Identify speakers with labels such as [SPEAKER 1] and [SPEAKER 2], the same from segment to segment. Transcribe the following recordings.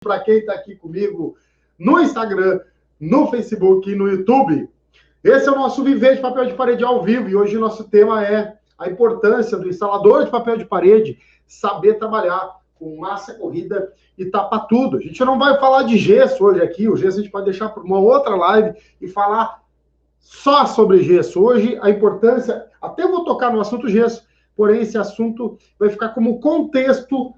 [SPEAKER 1] para quem está aqui comigo no Instagram, no Facebook e no YouTube. Esse é o nosso Viver de Papel de Parede ao vivo e hoje o nosso tema é a importância do instalador de papel de parede saber trabalhar com massa corrida e tapa tudo. A gente não vai falar de gesso hoje aqui, o gesso a gente pode deixar para uma outra live e falar só sobre gesso. Hoje a importância, até vou tocar no assunto gesso, porém esse assunto vai ficar como contexto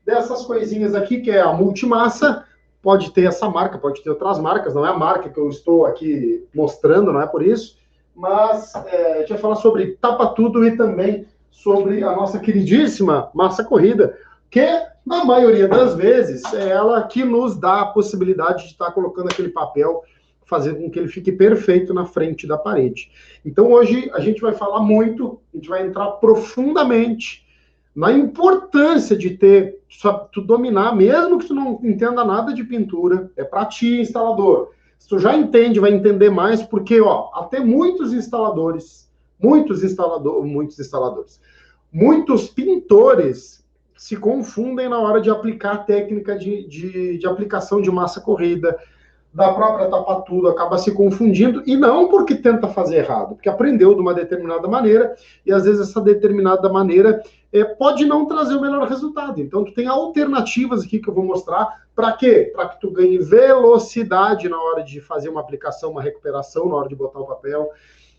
[SPEAKER 1] dessas coisinhas aqui, que é a Multimassa. Pode ter essa marca, pode ter outras marcas, não é a marca que eu estou aqui mostrando, não é por isso, mas a gente vai falar sobre tapa tudo e também sobre a nossa queridíssima massa corrida, que na maioria das vezes é ela que nos dá a possibilidade de estar colocando aquele papel, fazer com que ele fique perfeito na frente da parede. Então hoje a gente vai falar muito, a gente vai entrar profundamente na importância de ter, tu dominar, mesmo que tu não entenda nada de pintura, é para ti, instalador. Se tu já entende, vai entender mais, porque, até muitos pintores se confundem na hora de aplicar a técnica de aplicação de massa corrida, da própria tapa tudo, acaba se confundindo, e não porque tenta fazer errado, porque aprendeu de uma determinada maneira, e às vezes essa determinada maneira pode não trazer o melhor resultado. Então, tu tem alternativas aqui que eu vou mostrar. Para quê? Para que tu ganhe velocidade na hora de fazer uma aplicação, uma recuperação, na hora de botar o papel,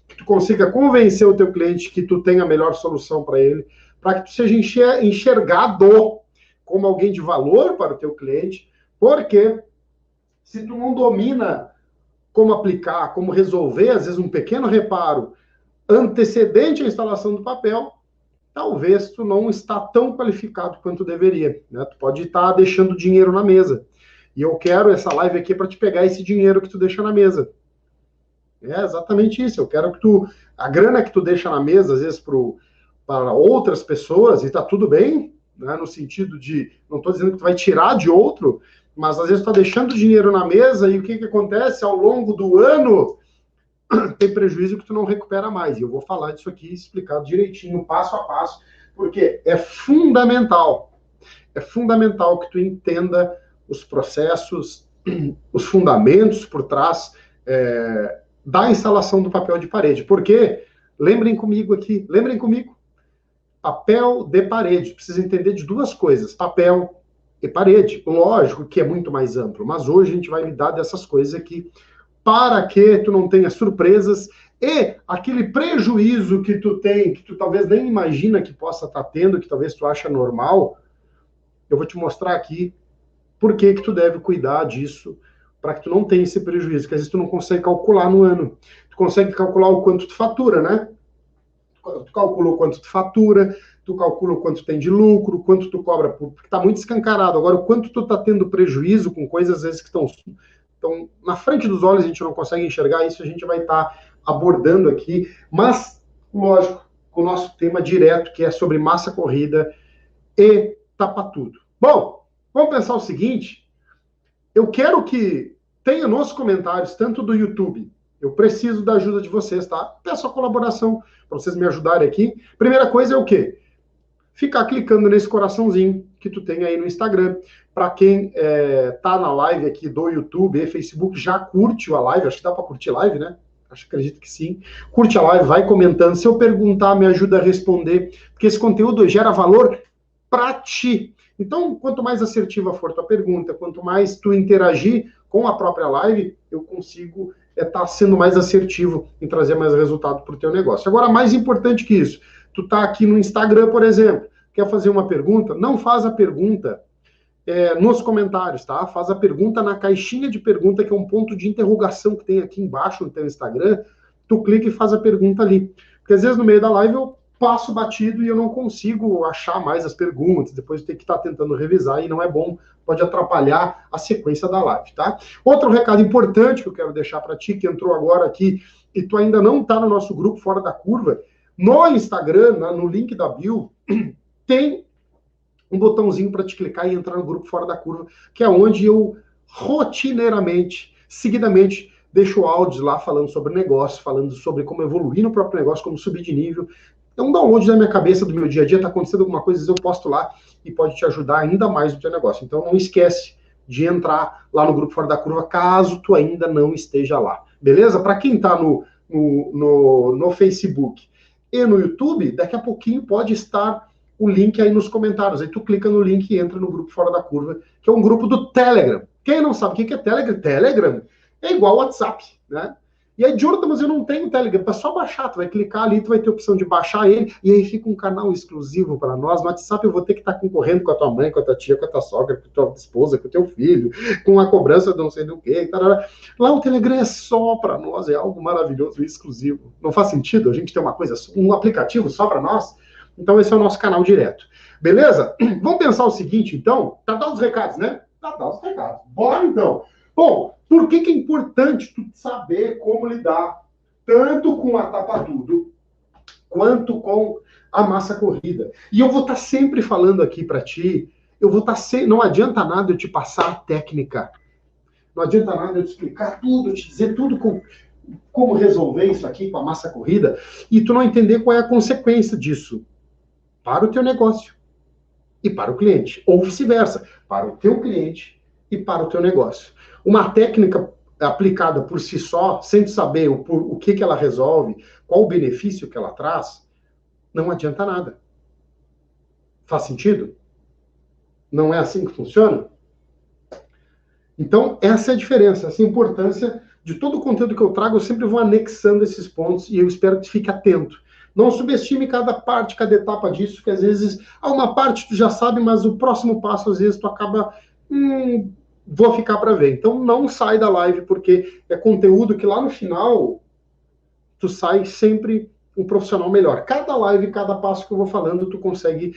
[SPEAKER 1] que tu consiga convencer o teu cliente que tu tem a melhor solução para ele, para que tu seja enxergado como alguém de valor para o teu cliente, porque se tu não domina como aplicar, como resolver, às vezes um pequeno reparo antecedente à instalação do papel, talvez tu não está tão qualificado quanto deveria, né? Tu pode estar deixando dinheiro na mesa. E eu quero essa live aqui para te pegar esse dinheiro que tu deixa na mesa. É exatamente isso. Eu quero que a grana que tu deixa na mesa, às vezes para outras pessoas, e tá tudo bem, né? No sentido de, não estou dizendo que tu vai tirar de outro, mas às vezes tu está deixando dinheiro na mesa e o que acontece ao longo do ano? Tem prejuízo que tu não recupera mais. E eu vou falar disso aqui explicado direitinho, passo a passo, porque é fundamental que tu entenda os processos, os fundamentos por trás da instalação do papel de parede. Porque, lembrem comigo, papel de parede. Precisa entender de duas coisas, papel e parede. Lógico que é muito mais amplo, mas hoje a gente vai lidar dessas coisas aqui, para que tu não tenha surpresas e aquele prejuízo que tu tem, que tu talvez nem imagina que possa estar tendo, que talvez tu acha normal, eu vou te mostrar aqui por que tu deve cuidar disso, para que tu não tenha esse prejuízo, que às vezes tu não consegue calcular no ano. Tu consegue calcular o quanto tu fatura, né? Tu calcula o quanto tu fatura, tu calcula o quanto tem de lucro, quanto tu cobra, porque está muito escancarado. Agora, o quanto tu está tendo prejuízo com coisas, às vezes, que estão na frente dos olhos, a gente não consegue enxergar isso, a gente vai estar abordando aqui, mas, lógico, com o nosso tema direto, que é sobre massa corrida e tapa tudo. Bom, vamos pensar o seguinte, eu quero que tenha nos comentários, tanto do YouTube, eu preciso da ajuda de vocês, tá? Peço a colaboração para vocês me ajudarem aqui. Primeira coisa é o quê? Ficar clicando nesse coraçãozinho que tu tem aí no Instagram. Para quem tá na live aqui do YouTube e Facebook, já curte a live, acho que dá para curtir live, né? Acredito que sim. Curte a live, vai comentando. Se eu perguntar, me ajuda a responder, porque esse conteúdo gera valor para ti. Então, quanto mais assertiva for tua pergunta, quanto mais tu interagir com a própria live, eu consigo estar sendo mais assertivo em trazer mais resultado para o teu negócio. Agora, mais importante que isso, tu tá aqui no Instagram, por exemplo, quer fazer uma pergunta? Não faz a pergunta nos comentários, tá? Faz a pergunta na caixinha de pergunta, que é um ponto de interrogação que tem aqui embaixo no teu Instagram. Tu clica e faz a pergunta ali. Porque às vezes no meio da live eu passo batido e eu não consigo achar mais as perguntas, depois eu tenho que estar tentando revisar e não é bom, pode atrapalhar a sequência da live, tá? Outro recado importante que eu quero deixar para ti, que entrou agora aqui e tu ainda não está no nosso grupo Fora da Curva, no Instagram, no link da bio, tem um botãozinho para te clicar e entrar no grupo Fora da Curva, que é onde eu rotineiramente, seguidamente, deixo áudios lá falando sobre negócio, falando sobre como evoluir no próprio negócio, como subir de nível. Então, da onde da minha cabeça, do meu dia a dia, está acontecendo alguma coisa, eu posto lá e pode te ajudar ainda mais no teu negócio. Então, não esquece, de entrar lá no Grupo Fora da Curva, caso tu ainda não esteja lá. Beleza? Para quem está no Facebook e no YouTube, daqui a pouquinho pode estar o link aí nos comentários. Aí tu clica no link e entra no Grupo Fora da Curva, que é um grupo do Telegram. Quem não sabe o que é Telegram? Telegram é igual WhatsApp, né? E aí, Jonathan, mas eu não tenho Telegram. É só baixar, tu vai clicar ali, tu vai ter a opção de baixar ele, e aí fica um canal exclusivo para nós. No WhatsApp eu vou ter que estar concorrendo com a tua mãe, com a tua tia, com a tua sogra, com a tua esposa, com o teu filho, com a cobrança de não sei do quê. Tarará. Lá o Telegram é só para nós, é algo maravilhoso e exclusivo. Não faz sentido a gente ter uma coisa, um aplicativo só para nós? Então esse é o nosso canal direto. Beleza? Vamos pensar o seguinte, então. Tá dando os recados, né? Tá dando os recados. Bora, então. Bom, por que é importante tu saber como lidar tanto com a tapa-tudo quanto com a massa corrida? E eu vou estar sempre falando aqui para ti, eu vou estar sempre, não adianta nada eu te passar a técnica, não adianta nada eu te explicar tudo, eu te dizer tudo como resolver isso aqui com a massa corrida e tu não entender qual é a consequência disso para o teu negócio e para o cliente, ou vice-versa, para o teu cliente e para o teu negócio. Uma técnica aplicada por si só, sem saber o que ela resolve, qual o benefício que ela traz, não adianta nada. Faz sentido? Não é assim que funciona? Então, essa é a diferença, essa é a importância de todo o conteúdo que eu trago, eu sempre vou anexando esses pontos e eu espero que tu fique atento. Não subestime cada parte, cada etapa disso, que às vezes, uma parte tu já sabe, mas o próximo passo, às vezes, tu acaba... vou ficar para ver. Então, não sai da live, porque é conteúdo que lá no final, tu sai sempre um profissional melhor. Cada live, cada passo que eu vou falando, tu consegue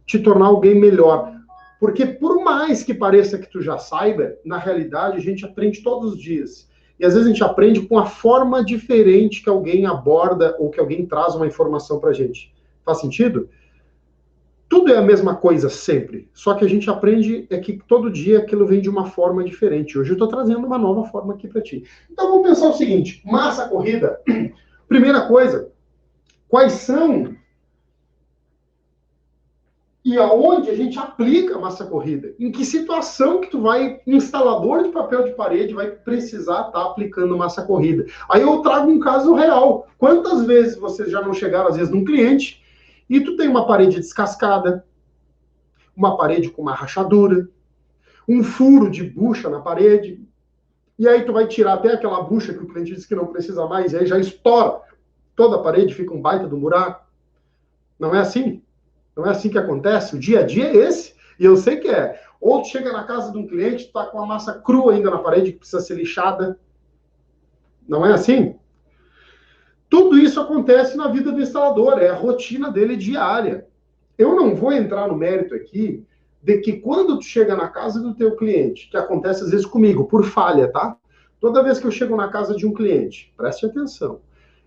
[SPEAKER 1] te tornar alguém melhor. Porque por mais que pareça que tu já saiba, na realidade, a gente aprende todos os dias. E às vezes a gente aprende com a forma diferente que alguém aborda ou que alguém traz uma informação para a gente. Faz sentido? Tudo é a mesma coisa sempre, só que a gente aprende que todo dia aquilo vem de uma forma diferente. Hoje eu estou trazendo uma nova forma aqui para ti. Então vamos pensar o seguinte, massa corrida. Primeira coisa, quais são e aonde a gente aplica a massa corrida? Em que situação que tu vai, instalador de papel de parede, vai precisar estar aplicando massa corrida? Aí eu trago um caso real. Quantas vezes vocês já não chegaram, às vezes, num cliente e tu tem uma parede descascada, uma parede com uma rachadura, um furo de bucha na parede, e aí tu vai tirar até aquela bucha que o cliente disse que não precisa mais, e aí já estoura toda a parede, fica um baita do buraco. Não é assim? Não é assim que acontece? O dia a dia é esse, e eu sei que é. Ou tu chega na casa de um cliente, tu tá com a massa crua ainda na parede, que precisa ser lixada. Não é assim? Tudo isso acontece na vida do instalador, é a rotina dele diária. Eu não vou entrar no mérito aqui de que quando tu chega na casa do teu cliente, que acontece às vezes comigo, por falha, tá? Toda vez que eu chego na casa de um cliente, preste atenção,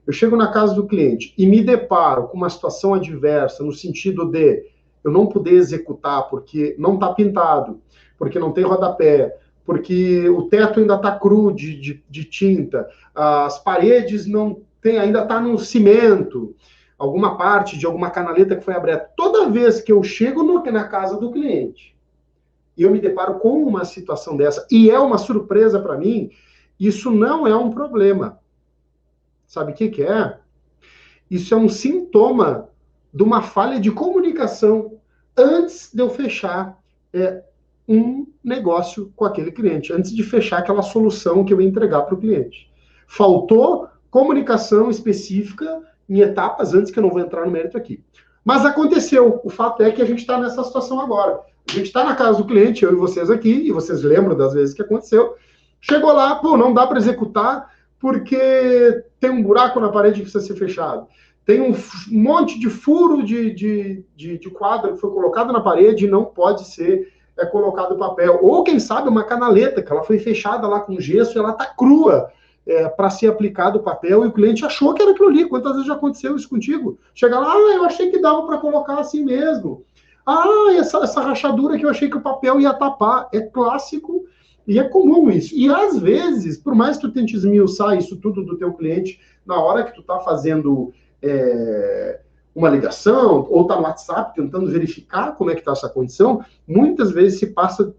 [SPEAKER 1] eu chego na casa do cliente e me deparo com uma situação adversa, no sentido de eu não poder executar porque não está pintado, porque não tem rodapé, porque o teto ainda está cru de tinta, as paredes não tem, ainda está no cimento, alguma parte de alguma canaleta que foi aberta. Toda vez que eu chego na casa do cliente e eu me deparo com uma situação dessa, e é uma surpresa para mim, isso não é um problema. Sabe o que é? Isso é um sintoma de uma falha de comunicação antes de eu fechar um negócio com aquele cliente, antes de fechar aquela solução que eu ia entregar para o cliente. Faltou comunicação específica em etapas antes, que eu não vou entrar no mérito aqui. Mas aconteceu. O fato é que a gente está nessa situação agora. A gente está na casa do cliente, eu e vocês aqui, e vocês lembram das vezes que aconteceu. Chegou lá, não dá para executar porque tem um buraco na parede que precisa ser fechado. Tem um monte de furo de quadro que foi colocado na parede e não pode ser colocado papel. Ou, quem sabe, uma canaleta que ela foi fechada lá com gesso e ela está crua para ser aplicado o papel e o cliente achou que era aquilo ali. Quantas vezes já aconteceu isso contigo? Chega lá, eu achei que dava para colocar assim mesmo. Essa rachadura que eu achei que o papel ia tapar. É clássico e é comum isso. E às vezes, por mais que tu tente esmiuçar isso tudo do teu cliente, na hora que tu está fazendo uma ligação, ou está no WhatsApp tentando verificar como é que está essa condição, muitas vezes se passa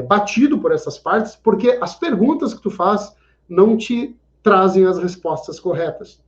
[SPEAKER 1] batido por essas partes, porque as perguntas que tu faz não te trazem as respostas corretas.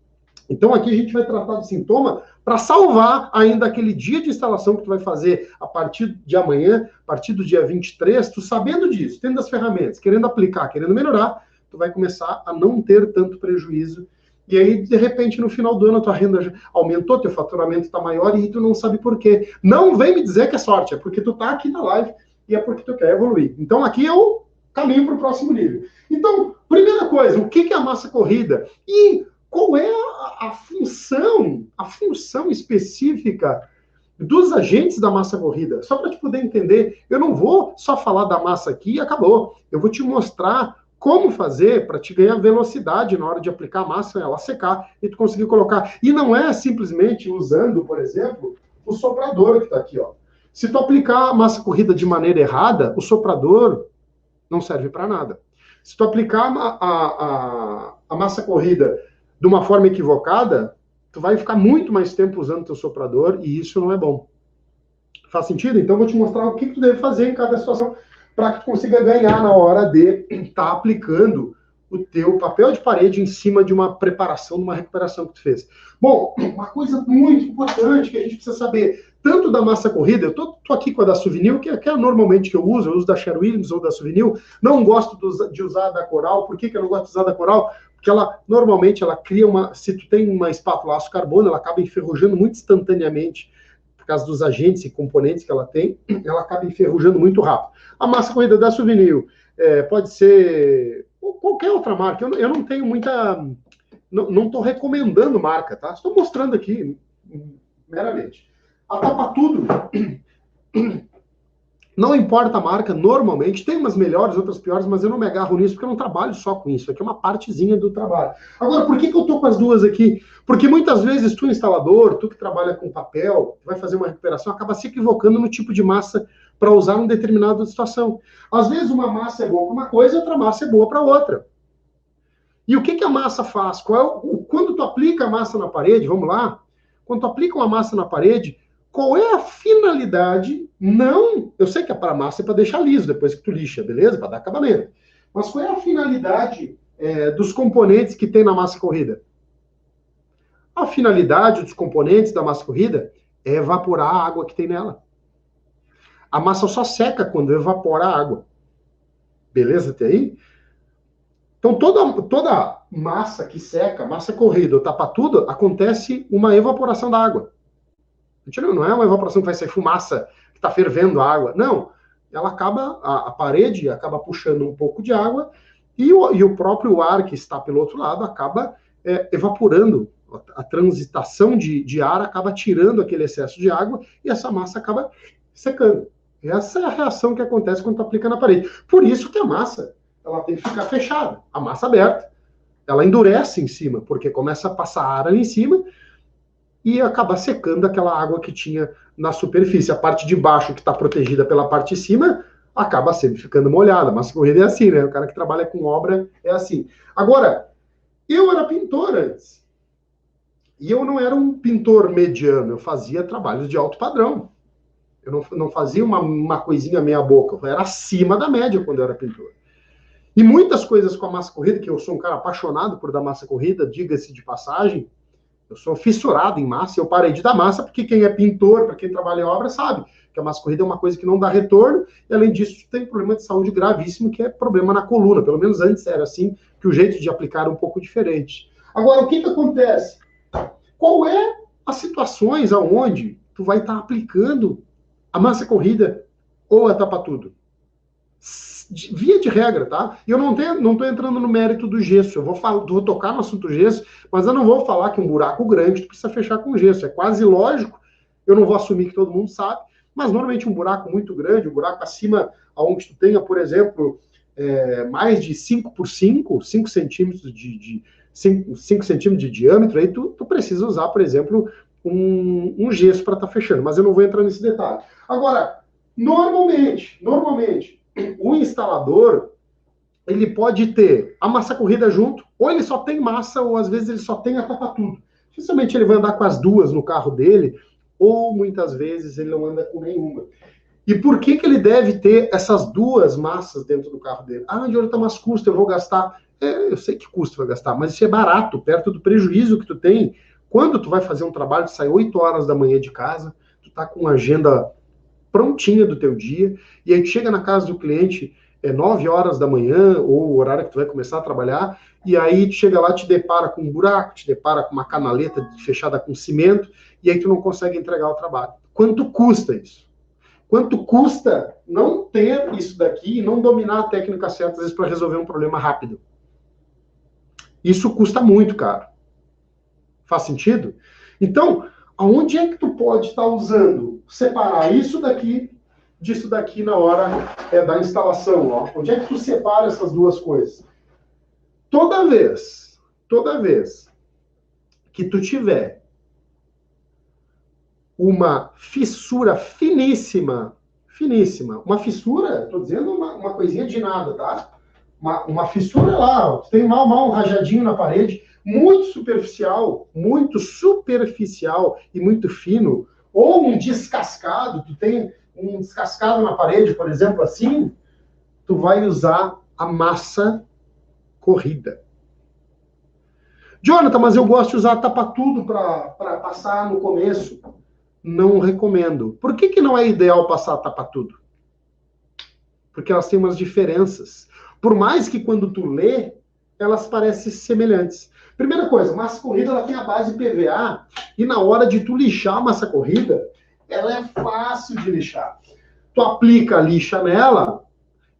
[SPEAKER 1] Então, aqui a gente vai tratar do sintoma para salvar ainda aquele dia de instalação que tu vai fazer a partir de amanhã, a partir do dia 23, tu sabendo disso, tendo as ferramentas, querendo aplicar, querendo melhorar, tu vai começar a não ter tanto prejuízo. E aí, de repente, no final do ano, a tua renda já aumentou, teu faturamento está maior e tu não sabe por quê. Não vem me dizer que é sorte, é porque tu tá aqui na live e é porque tu quer evoluir. Então, aqui é o caminho para o próximo nível. Então, primeira coisa, o que é a massa corrida? E qual é a função específica dos agentes da massa corrida? Só para te poder entender, eu não vou só falar da massa aqui e acabou. Eu vou te mostrar como fazer para te ganhar velocidade na hora de aplicar a massa, ela secar e tu conseguir colocar. E não é simplesmente usando, por exemplo, o soprador que está aqui, ó. Se tu aplicar a massa corrida de maneira errada, o soprador não serve para nada. Se tu aplicar a massa corrida de uma forma equivocada, tu vai ficar muito mais tempo usando teu soprador e isso não é bom. Faz sentido? Então eu vou te mostrar o que tu deve fazer em cada situação para que tu consiga ganhar na hora de estar aplicando o teu papel de parede em cima de uma preparação, de uma recuperação que tu fez. Bom, uma coisa muito importante que a gente precisa saber, tanto da massa corrida, eu tô aqui com a da Suvinil, que é normalmente que eu uso da Sher Williams ou da Suvinil, não gosto de usar a da Coral. Por que eu não gosto de usar a da Coral? Porque ela, normalmente, ela cria se tu tem uma espátula aço carbono, ela acaba enferrujando muito instantaneamente, por causa dos agentes e componentes que ela tem, ela acaba enferrujando muito rápido. A massa corrida da Suvinil pode ser qualquer outra marca, eu não tenho muita... Não estou recomendando marca, tá? Estou mostrando aqui, meramente. A Tapa Tudo, não importa a marca, normalmente, tem umas melhores, outras piores, mas eu não me agarro nisso, porque eu não trabalho só com isso, aqui é uma partezinha do trabalho. Agora, por que eu estou com as duas aqui? Porque muitas vezes tu, instalador, tu que trabalha com papel, vai fazer uma recuperação, acaba se equivocando no tipo de massa para usar em determinada situação. Às vezes uma massa é boa para uma coisa, outra massa é boa para outra. E o que a massa faz? Quando tu aplica a massa na parede, vamos lá, quando tu aplica uma massa na parede, qual é a finalidade? Não, eu sei que a massa é para deixar liso depois que tu lixa, beleza? Para dar acabamento. Mas qual é a finalidade dos componentes que tem na massa corrida? A finalidade dos componentes da massa corrida é evaporar a água que tem nela. A massa só seca quando evapora a água. Beleza até aí? Então, toda massa que seca, massa corrida ou tapa tudo, acontece uma evaporação da água. Não é uma evaporação que vai ser fumaça, que está fervendo a água. Não. Ela acaba, a parede acaba puxando um pouco de água e o próprio ar que está pelo outro lado acaba evaporando. A transitação de ar acaba tirando aquele excesso de água e essa massa acaba secando. Essa é a reação que acontece quando tu aplica na parede. Por isso que a massa ela tem que ficar fechada. A massa aberta, ela endurece em cima, porque começa a passar ar ali em cima e acaba secando aquela água que tinha na superfície. A parte de baixo, que está protegida pela parte de cima, acaba sempre ficando molhada. A massa corrida é assim, né? O cara que trabalha com obra é assim. Agora, eu era pintor antes. E eu não era um pintor mediano, eu fazia trabalhos de alto padrão. Eu não fazia uma coisinha meia boca, eu era acima da média quando eu era pintor. E muitas coisas com a massa corrida, que eu sou um cara apaixonado por dar massa corrida, diga-se de passagem, eu sou fissurado em massa, eu parei de dar massa, porque quem é pintor, para quem trabalha em obra, sabe que a massa corrida é uma coisa que não dá retorno, e além disso, tem problema de saúde gravíssimo, que é problema na coluna. Pelo menos antes era assim, que o jeito de aplicar era um pouco diferente. Agora, o que acontece? Qual é as situações aonde tu vai estar aplicando a massa corrida ou a tapa tudo? Via de regra, tá? E eu não estou entrando no mérito do gesso. Eu vou tocar no assunto gesso, mas eu não vou falar que um buraco grande tu precisa fechar com gesso. É quase lógico. Eu não vou assumir que todo mundo sabe, mas normalmente um buraco muito grande, um buraco acima, onde tu tenha, por exemplo, mais de 5 por 5 centímetros de 5 centímetros de diâmetro, aí tu precisa usar, por exemplo, um gesso para estar fechando. Mas eu não vou entrar nesse detalhe. Agora, normalmente, o instalador, ele pode ter a massa corrida junto, ou ele só tem massa, ou às vezes ele só tem a tapa tudo. Dificilmente ele vai andar com as duas no carro dele, ou muitas vezes ele não anda com nenhuma. E por que ele deve ter essas duas massas dentro do carro dele? Ah, Jonathan, mas custa, eu vou gastar. Eu sei que custa vai gastar, mas isso é barato, perto do prejuízo que tu tem. Quando tu vai fazer um trabalho, tu sai 8 horas da manhã de casa, tu tá com uma agenda prontinha do teu dia, e aí tu chega na casa do cliente 9 horas da manhã, ou o horário que tu vai começar a trabalhar, e aí tu chega lá, te depara com um buraco, te depara com uma canaleta fechada com cimento, e aí tu não consegue entregar o trabalho. Quanto custa isso? Quanto custa não ter isso daqui e não dominar a técnica certa, às vezes, para resolver um problema rápido? Isso custa muito, cara. Faz sentido? Então, aonde é que tu pode estar usando? Separar isso daqui disso daqui na hora da instalação. Ó. Onde é que tu separa essas duas coisas? Toda vez que tu tiver uma fissura finíssima, uma fissura, estou dizendo uma coisinha de nada, tá? Uma fissura lá, ó, tem mal um rajadinho na parede, muito superficial e muito fino, ou um descascado, tu tem um descascado na parede, por exemplo, assim, tu vai usar a massa corrida. Jonathan, mas eu gosto de usar tapa-tudo para passar no começo. Não recomendo. Por que não é ideal passar tapa-tudo? Porque elas têm umas diferenças. Por mais que quando tu lê, elas parecem semelhantes. Primeira coisa, massa corrida ela tem a base PVA e na hora de tu lixar a massa corrida, ela é fácil de lixar. Tu aplica a lixa nela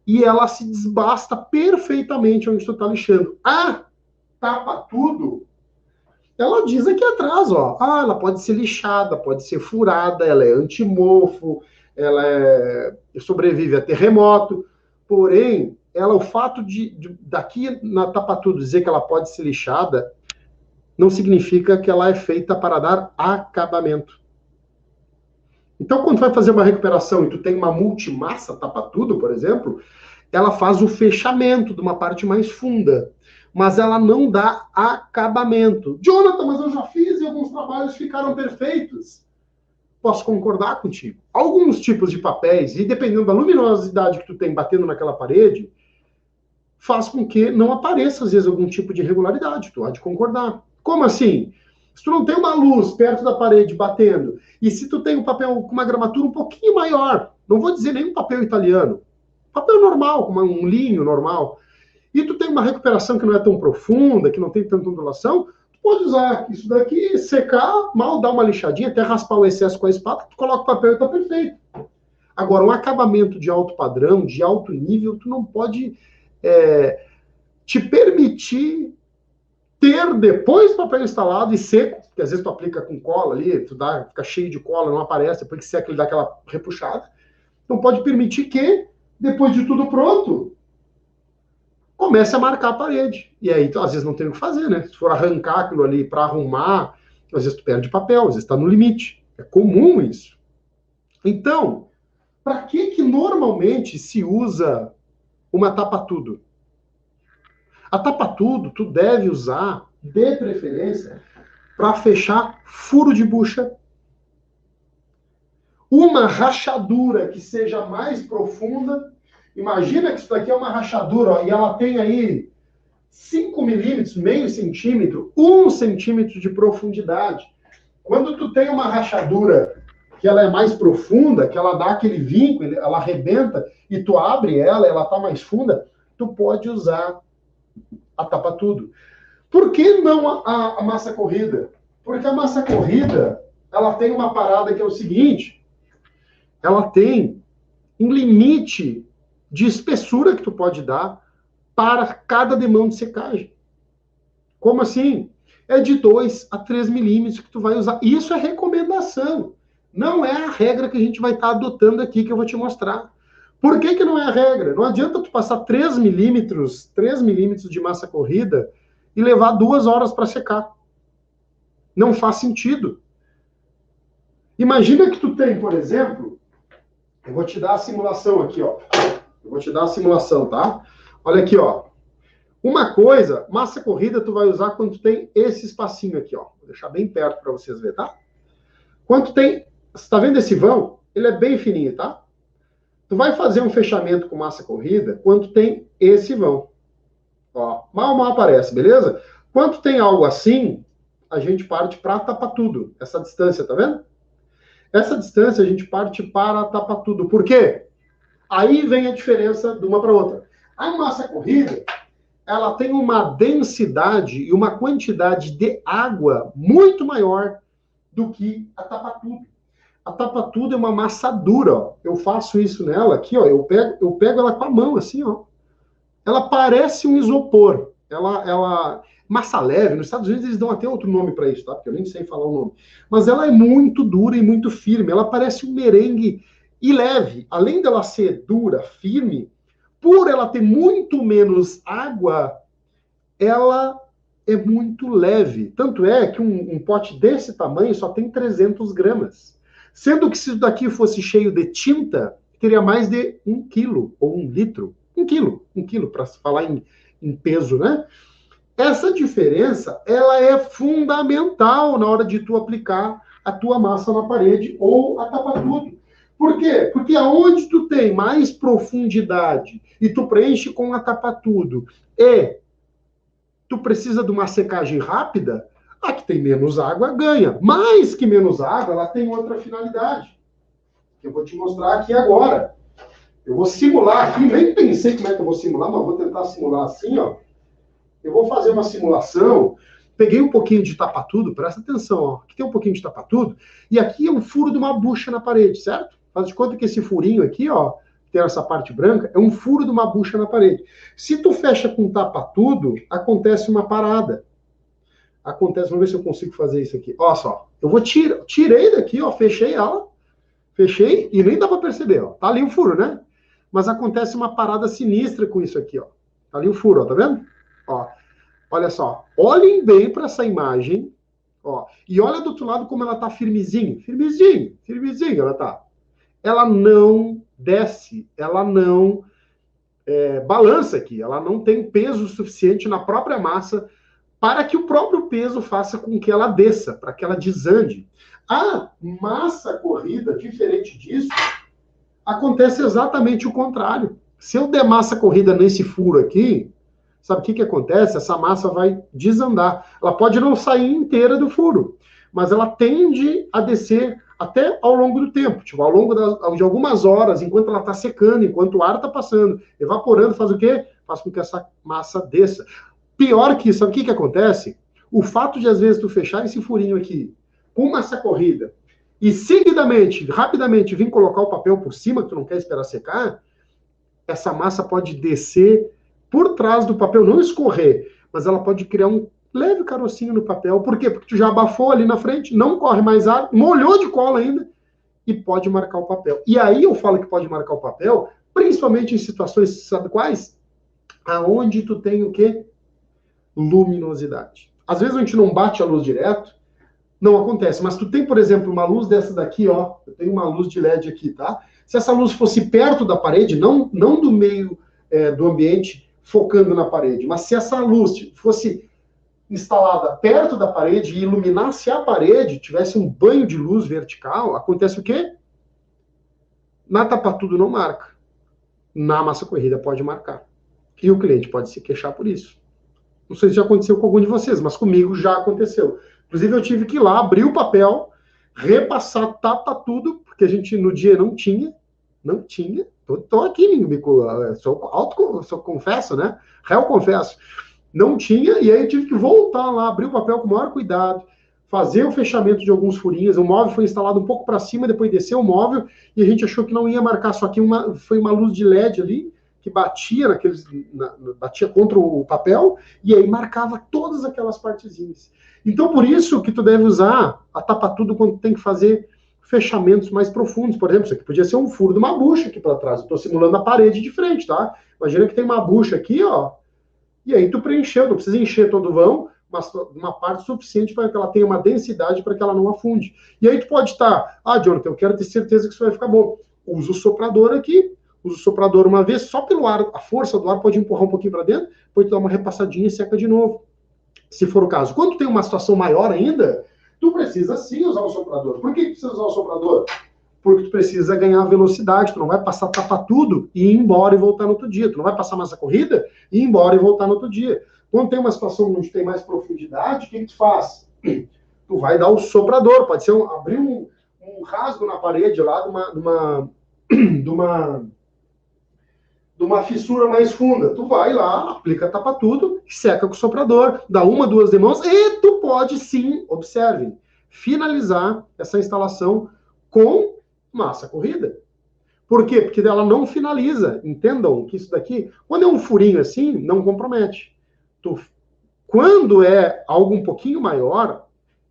[SPEAKER 1] e ela se desbasta perfeitamente onde tu tá lixando. Ah, tapa tudo. Ela diz aqui atrás, ó. Ah, ela pode ser lixada, pode ser furada, ela é antimofo, ela sobrevive a terremoto. Porém, o fato daqui na tapa tudo dizer que ela pode ser lixada, não significa que ela é feita para dar acabamento. Então, quando tu vai fazer uma recuperação e tu tem uma multimassa tapa tudo, por exemplo, ela faz o fechamento de uma parte mais funda, mas ela não dá acabamento. Jonathan, mas eu já fiz e alguns trabalhos ficaram perfeitos. Posso concordar contigo. Alguns tipos de papéis, e dependendo da luminosidade que tu tem batendo naquela parede, faz com que não apareça, às vezes, algum tipo de irregularidade. Tu há de concordar. Como assim? Se tu não tem uma luz perto da parede batendo, e se tu tem um papel com uma gramatura um pouquinho maior, não vou dizer nem um papel italiano, papel normal, com um linho normal, e tu tem uma recuperação que não é tão profunda, que não tem tanta ondulação, tu pode usar isso daqui, secar, mal dar uma lixadinha, até raspar o excesso com a espátula, tu coloca o papel e tá perfeito. Agora, um acabamento de alto padrão, de alto nível, tu não pode te permitir ter depois o papel instalado e seco, porque às vezes tu aplica com cola ali, fica cheio de cola, não aparece, depois que seca ele dá aquela repuxada. Não pode permitir que, depois de tudo pronto, comece a marcar a parede. E aí, às vezes, não tem o que fazer, né? Se for arrancar aquilo ali para arrumar, às vezes tu perde papel, às vezes está no limite. É comum isso. Então, para que normalmente se usa uma tapa-tudo? A tapa-tudo, tu deve usar, de preferência, para fechar furo de bucha. Uma rachadura que seja mais profunda. Imagina que isso daqui é uma rachadura, ó, e ela tem aí 5 milímetros, meio centímetro, 1 centímetro de profundidade. Quando tu tem uma rachadura que ela é mais profunda, que ela dá aquele vinco, ela arrebenta, e tu abre ela tá mais funda, tu pode usar a tapa-tudo. Por que não a massa corrida? Porque a massa corrida, ela tem uma parada que é o seguinte, ela tem um limite de espessura que tu pode dar para cada demão de secagem. Como assim? É de 2 a 3 milímetros que tu vai usar. Isso é recomendação. Não é a regra que a gente vai estar adotando aqui, que eu vou te mostrar. Por que não é a regra? Não adianta tu passar 3 milímetros de massa corrida e levar 2 horas para secar. Não faz sentido. Imagina que tu tem, por exemplo, eu vou te dar a simulação aqui, ó. Eu vou te dar a simulação, tá? Olha aqui, ó. Uma coisa, massa corrida tu vai usar quando tu tem esse espacinho aqui, ó. Vou deixar bem perto para vocês verem, tá? Quando tem, você tá vendo esse vão? Ele é bem fininho, tá? Tu vai fazer um fechamento com massa corrida quando tem esse vão. Ó, mal aparece, beleza? Quando tem algo assim, a gente parte para tapar tudo. Essa distância, tá vendo? Essa distância a gente parte para tapar tudo. Por quê? Aí vem a diferença de uma para outra. A massa corrida, ela tem uma densidade e uma quantidade de água muito maior do que a tapa-tudo. A tapa-tudo é uma massa dura, ó. Eu faço isso nela aqui, ó. Eu pego ela com a mão, assim, ó. Ela parece um isopor. Massa leve, nos Estados Unidos eles dão até outro nome para isso, tá? Porque eu nem sei falar o nome. Mas ela é muito dura e muito firme. Ela parece um merengue e leve. Além dela ser dura, firme, por ela ter muito menos água, ela é muito leve. Tanto é que um pote desse tamanho só tem 300 gramas. Sendo que se isso daqui fosse cheio de tinta, teria mais de 1 quilo ou 1 litro. 1 quilo, para falar em peso, né? Essa diferença, ela é fundamental na hora de tu aplicar a tua massa na parede ou a tapa-tudo. Por quê? Porque aonde tu tem mais profundidade e tu preenche com a tapa-tudo e tu precisa de uma secagem rápida, a que tem menos água ganha. Mais que menos água, ela tem outra finalidade. Eu vou te mostrar aqui agora. Eu vou simular aqui, nem pensei como é que eu vou simular, mas vou tentar simular assim, ó. Eu vou fazer uma simulação. Peguei um pouquinho de tapa-tudo, presta atenção, ó. Aqui tem um pouquinho de tapa-tudo, e aqui é um furo de uma bucha na parede, certo? Faz de conta que esse furinho aqui, ó, tem essa parte branca, é um furo de uma bucha na parede. Se tu fecha com tapa-tudo, acontece uma parada. Vamos ver se eu consigo fazer isso aqui. Olha só, eu vou tirei daqui, ó, fechei ela, fechei, e nem dá para perceber, ó. Tá ali o furo, né? Mas acontece uma parada sinistra com isso aqui, ó. Tá ali o furo, ó, tá vendo? Ó, olha só, olhem bem para essa imagem, ó, e olha do outro lado como ela tá firmezinha ela tá. Ela não desce, ela não balança aqui, ela não tem peso suficiente na própria massa para que o próprio peso faça com que ela desça, para que ela desande. A massa corrida, diferente disso, acontece exatamente o contrário. Se eu der massa corrida nesse furo aqui, sabe o que acontece? Essa massa vai desandar. Ela pode não sair inteira do furo, mas ela tende a descer até ao longo do tempo, tipo, ao longo de algumas horas, enquanto ela está secando, enquanto o ar está passando, evaporando, faz o quê? Faz com que essa massa desça. Pior que isso, sabe o que acontece? O fato de, às vezes, tu fechar esse furinho aqui com massa corrida e, seguidamente, rapidamente, vir colocar o papel por cima, que tu não quer esperar secar, essa massa pode descer por trás do papel, não escorrer, mas ela pode criar um leve carocinho no papel. Por quê? Porque tu já abafou ali na frente, não corre mais ar, molhou de cola ainda e pode marcar o papel. E aí eu falo que pode marcar o papel, principalmente em situações, sabe quais? Aonde tu tem o quê? Luminosidade. Às vezes a gente não bate a luz direto, não acontece, mas tu tem, por exemplo, uma luz dessa daqui, ó, eu tenho uma luz de LED aqui, tá? Se essa luz fosse perto da parede, não do meio do ambiente, focando na parede, mas se essa luz fosse instalada perto da parede e iluminasse a parede, tivesse um banho de luz vertical, acontece o quê? Na tapa-tudo não marca. Na massa corrida pode marcar. E o cliente pode se queixar por isso. Não sei se já aconteceu com algum de vocês, mas comigo já aconteceu. Inclusive eu tive que ir lá, abrir o papel, repassar tapa-tudo, porque a gente no dia não tinha. Tô aqui, sou confesso, né? Réu confesso. Não tinha, e aí eu tive que voltar lá, abrir o papel com o maior cuidado, fazer o fechamento de alguns furinhos. O móvel foi instalado um pouco para cima, depois desceu o móvel, e a gente achou que não ia marcar, só que foi uma luz de LED ali, que batia batia contra o papel, e aí marcava todas aquelas partezinhas. Então, por isso que tu deve usar a tapa-tudo quando tem que fazer fechamentos mais profundos. Por exemplo, isso aqui podia ser um furo de uma bucha aqui para trás. Eu estou simulando a parede de frente, tá? Imagina que tem uma bucha aqui, ó, e aí tu preencheu, não precisa encher todo o vão, mas uma parte suficiente para que ela tenha uma densidade para que ela não afunde. E aí tu pode estar, Jonathan, eu quero ter certeza que isso vai ficar bom. Usa o soprador aqui, usa o soprador uma vez, só pelo ar, a força do ar pode empurrar um pouquinho para dentro, depois tu dá uma repassadinha e seca de novo, se for o caso. Quando tu tem uma situação maior ainda, tu precisa sim usar o soprador. Por que precisa usar o soprador? Porque tu precisa ganhar velocidade, tu não vai passar tapa tudo e ir embora e voltar no outro dia. Tu não vai passar massa corrida e ir embora e voltar no outro dia. Quando tem uma situação onde tem mais profundidade, o que tu faz? Tu vai dar o soprador, pode ser abrir um rasgo na parede lá de uma fissura mais funda. Tu vai lá, aplica tapa tudo, seca com o soprador, dá uma, duas demãos e tu pode sim, observem, finalizar essa instalação com massa corrida. Por quê? Porque ela não finaliza. Entendam que isso daqui, quando é um furinho assim, não compromete. Quando é algo um pouquinho maior,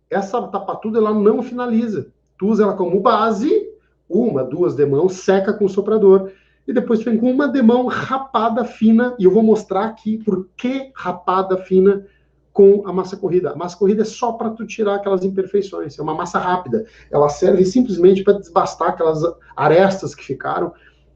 [SPEAKER 1] essa tapa-tudo ela não finaliza. Tu usa ela como base, uma, duas demãos, seca com o soprador. E depois vem com uma demão rapada fina, e eu vou mostrar aqui por que rapada fina com a massa corrida. A massa corrida é só para tu tirar aquelas imperfeições, é uma massa rápida. Ela serve simplesmente para desbastar aquelas arestas que ficaram,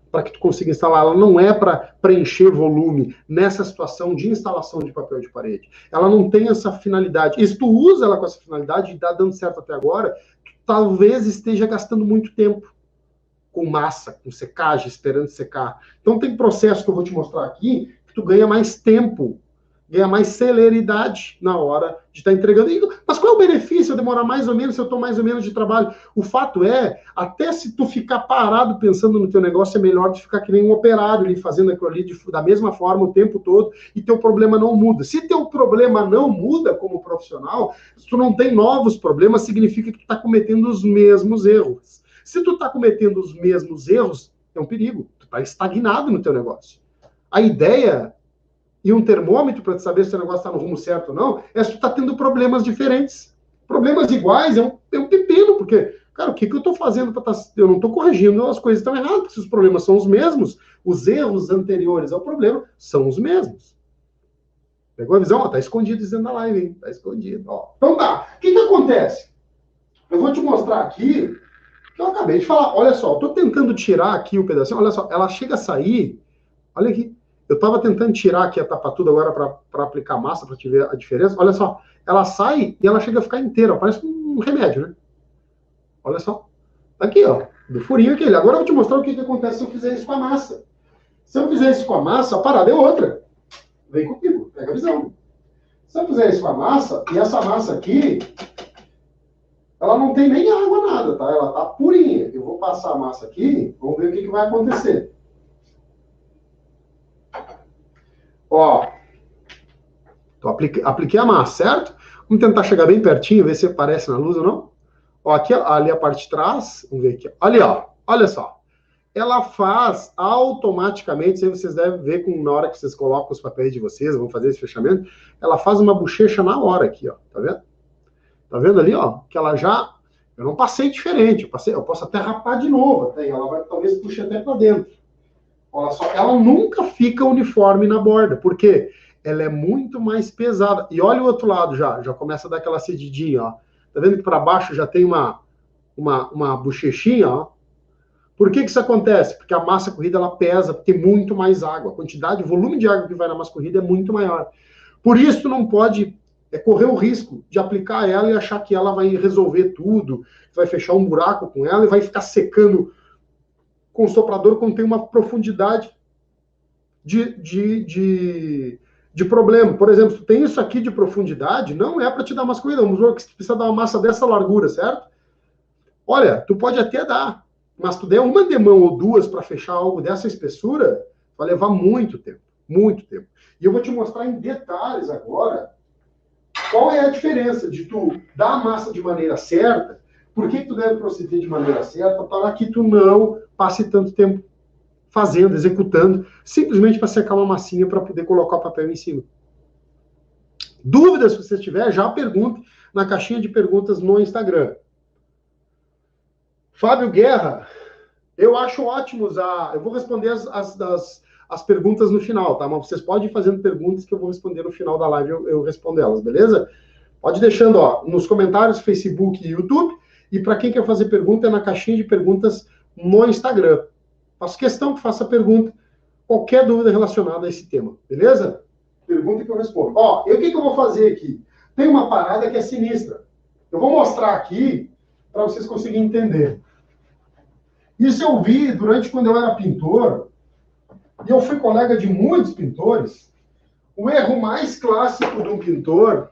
[SPEAKER 1] para que tu consiga instalar. Ela não é para preencher volume nessa situação de instalação de papel de parede. Ela não tem essa finalidade. E se tu usa ela com essa finalidade e está dando certo até agora, tu talvez esteja gastando muito tempo com massa, com secagem, esperando secar. Então tem processo que eu vou te mostrar aqui, que tu ganha mais tempo, ganha mais celeridade na hora de estar entregando. Mas qual é o benefício eu demorar mais ou menos, se eu estou mais ou menos de trabalho? O fato é, até se tu ficar parado pensando no teu negócio, é melhor de ficar que nem um operário ali, fazendo aquilo ali da mesma forma o tempo todo, e teu problema não muda. Se teu problema não muda como profissional, se tu não tem novos problemas, significa que tu está cometendo os mesmos erros. Se tu está cometendo os mesmos erros, é um perigo. Tu está estagnado no teu negócio. A ideia e um termômetro para saber se o negócio está no rumo certo ou não, é se tu está tendo problemas diferentes. Problemas iguais é um pepino, porque, cara, o que eu estou fazendo para eu não estou corrigindo, as coisas estão erradas, se os problemas são os mesmos, os erros anteriores ao problema são os mesmos. Pegou a visão? Ó, tá escondido dizendo na live, hein? Tá escondido. Ó. Então tá, o que acontece? Eu vou te mostrar aqui, que eu acabei de falar. Olha só, eu estou tentando tirar aqui o pedacinho, olha só, ela chega a sair, olha aqui. Eu estava tentando tirar aqui a tapa-tudo agora para aplicar massa, para te ver a diferença. Olha só, ela sai e ela chega a ficar inteira. Ó, parece um remédio, né? Olha só. Aqui, ó, do furinho aquele. Agora eu vou te mostrar o que acontece se eu fizer isso com a massa. Se eu fizer isso com a massa, a parada é outra. Vem comigo, pega a visão. Se eu fizer isso com a massa, e essa massa aqui, ela não tem nem água, nada, tá? Ela tá purinha. Eu vou passar a massa aqui, vamos ver o que vai acontecer. Ó, apliquei a massa, certo? Vamos tentar chegar bem pertinho, ver se aparece na luz ou não. Ó, aqui, ali a parte de trás, vamos ver aqui. Ali, ó, olha só. Ela faz automaticamente, isso aí vocês devem ver na hora que vocês colocam os papéis de vocês, vão fazer esse fechamento, ela faz uma bochecha na hora aqui, ó, tá vendo? Tá vendo ali, ó, que ela já... Eu não passei diferente, eu posso até rapar de novo, até, ela vai talvez puxar até para dentro. Olha só, ela nunca fica uniforme na borda, porque ela é muito mais pesada. E olha o outro lado já começa a dar aquela cedidinha, ó. Tá vendo que para baixo já tem uma bochechinha, ó. Por que isso acontece? Porque a massa corrida ela pesa, tem muito mais água. A quantidade, o volume de água que vai na massa corrida é muito maior. Por isso tu não pode correr o risco de aplicar ela e achar que ela vai resolver tudo, vai fechar um buraco com ela e vai ficar secando com o soprador quando tem uma profundidade de problema. Por exemplo, se tu tem isso aqui de profundidade, não é para te dar massa corrida. Vamos ver que você precisa dar uma massa dessa largura, certo? Olha, tu pode até dar, mas tu der uma demão ou duas para fechar algo dessa espessura, vai levar muito tempo, muito tempo. E eu vou te mostrar em detalhes agora qual é a diferença de tu dar a massa de maneira certa. Por que tu deve proceder de maneira certa? Para que tu não passe tanto tempo fazendo, executando, simplesmente para secar uma massinha para poder colocar o papel em cima. Dúvidas, se você tiver, já pergunte na caixinha de perguntas no Instagram. Fábio Guerra, eu acho ótimo usar... Eu vou responder as perguntas no final, tá? Mas vocês podem ir fazendo perguntas que eu vou responder no final da live, eu respondo elas, beleza? Pode ir deixando, ó, nos comentários, Facebook e YouTube. E para quem quer fazer pergunta, é na caixinha de perguntas no Instagram. Faço questão que faça pergunta, qualquer dúvida relacionada a esse tema, beleza? Pergunta que eu respondo. Ó, e o que eu vou fazer aqui? Tem uma parada que é sinistra. Eu vou mostrar aqui para vocês conseguirem entender. Isso eu vi durante quando eu era pintor, e eu fui colega de muitos pintores. O erro mais clássico de um pintor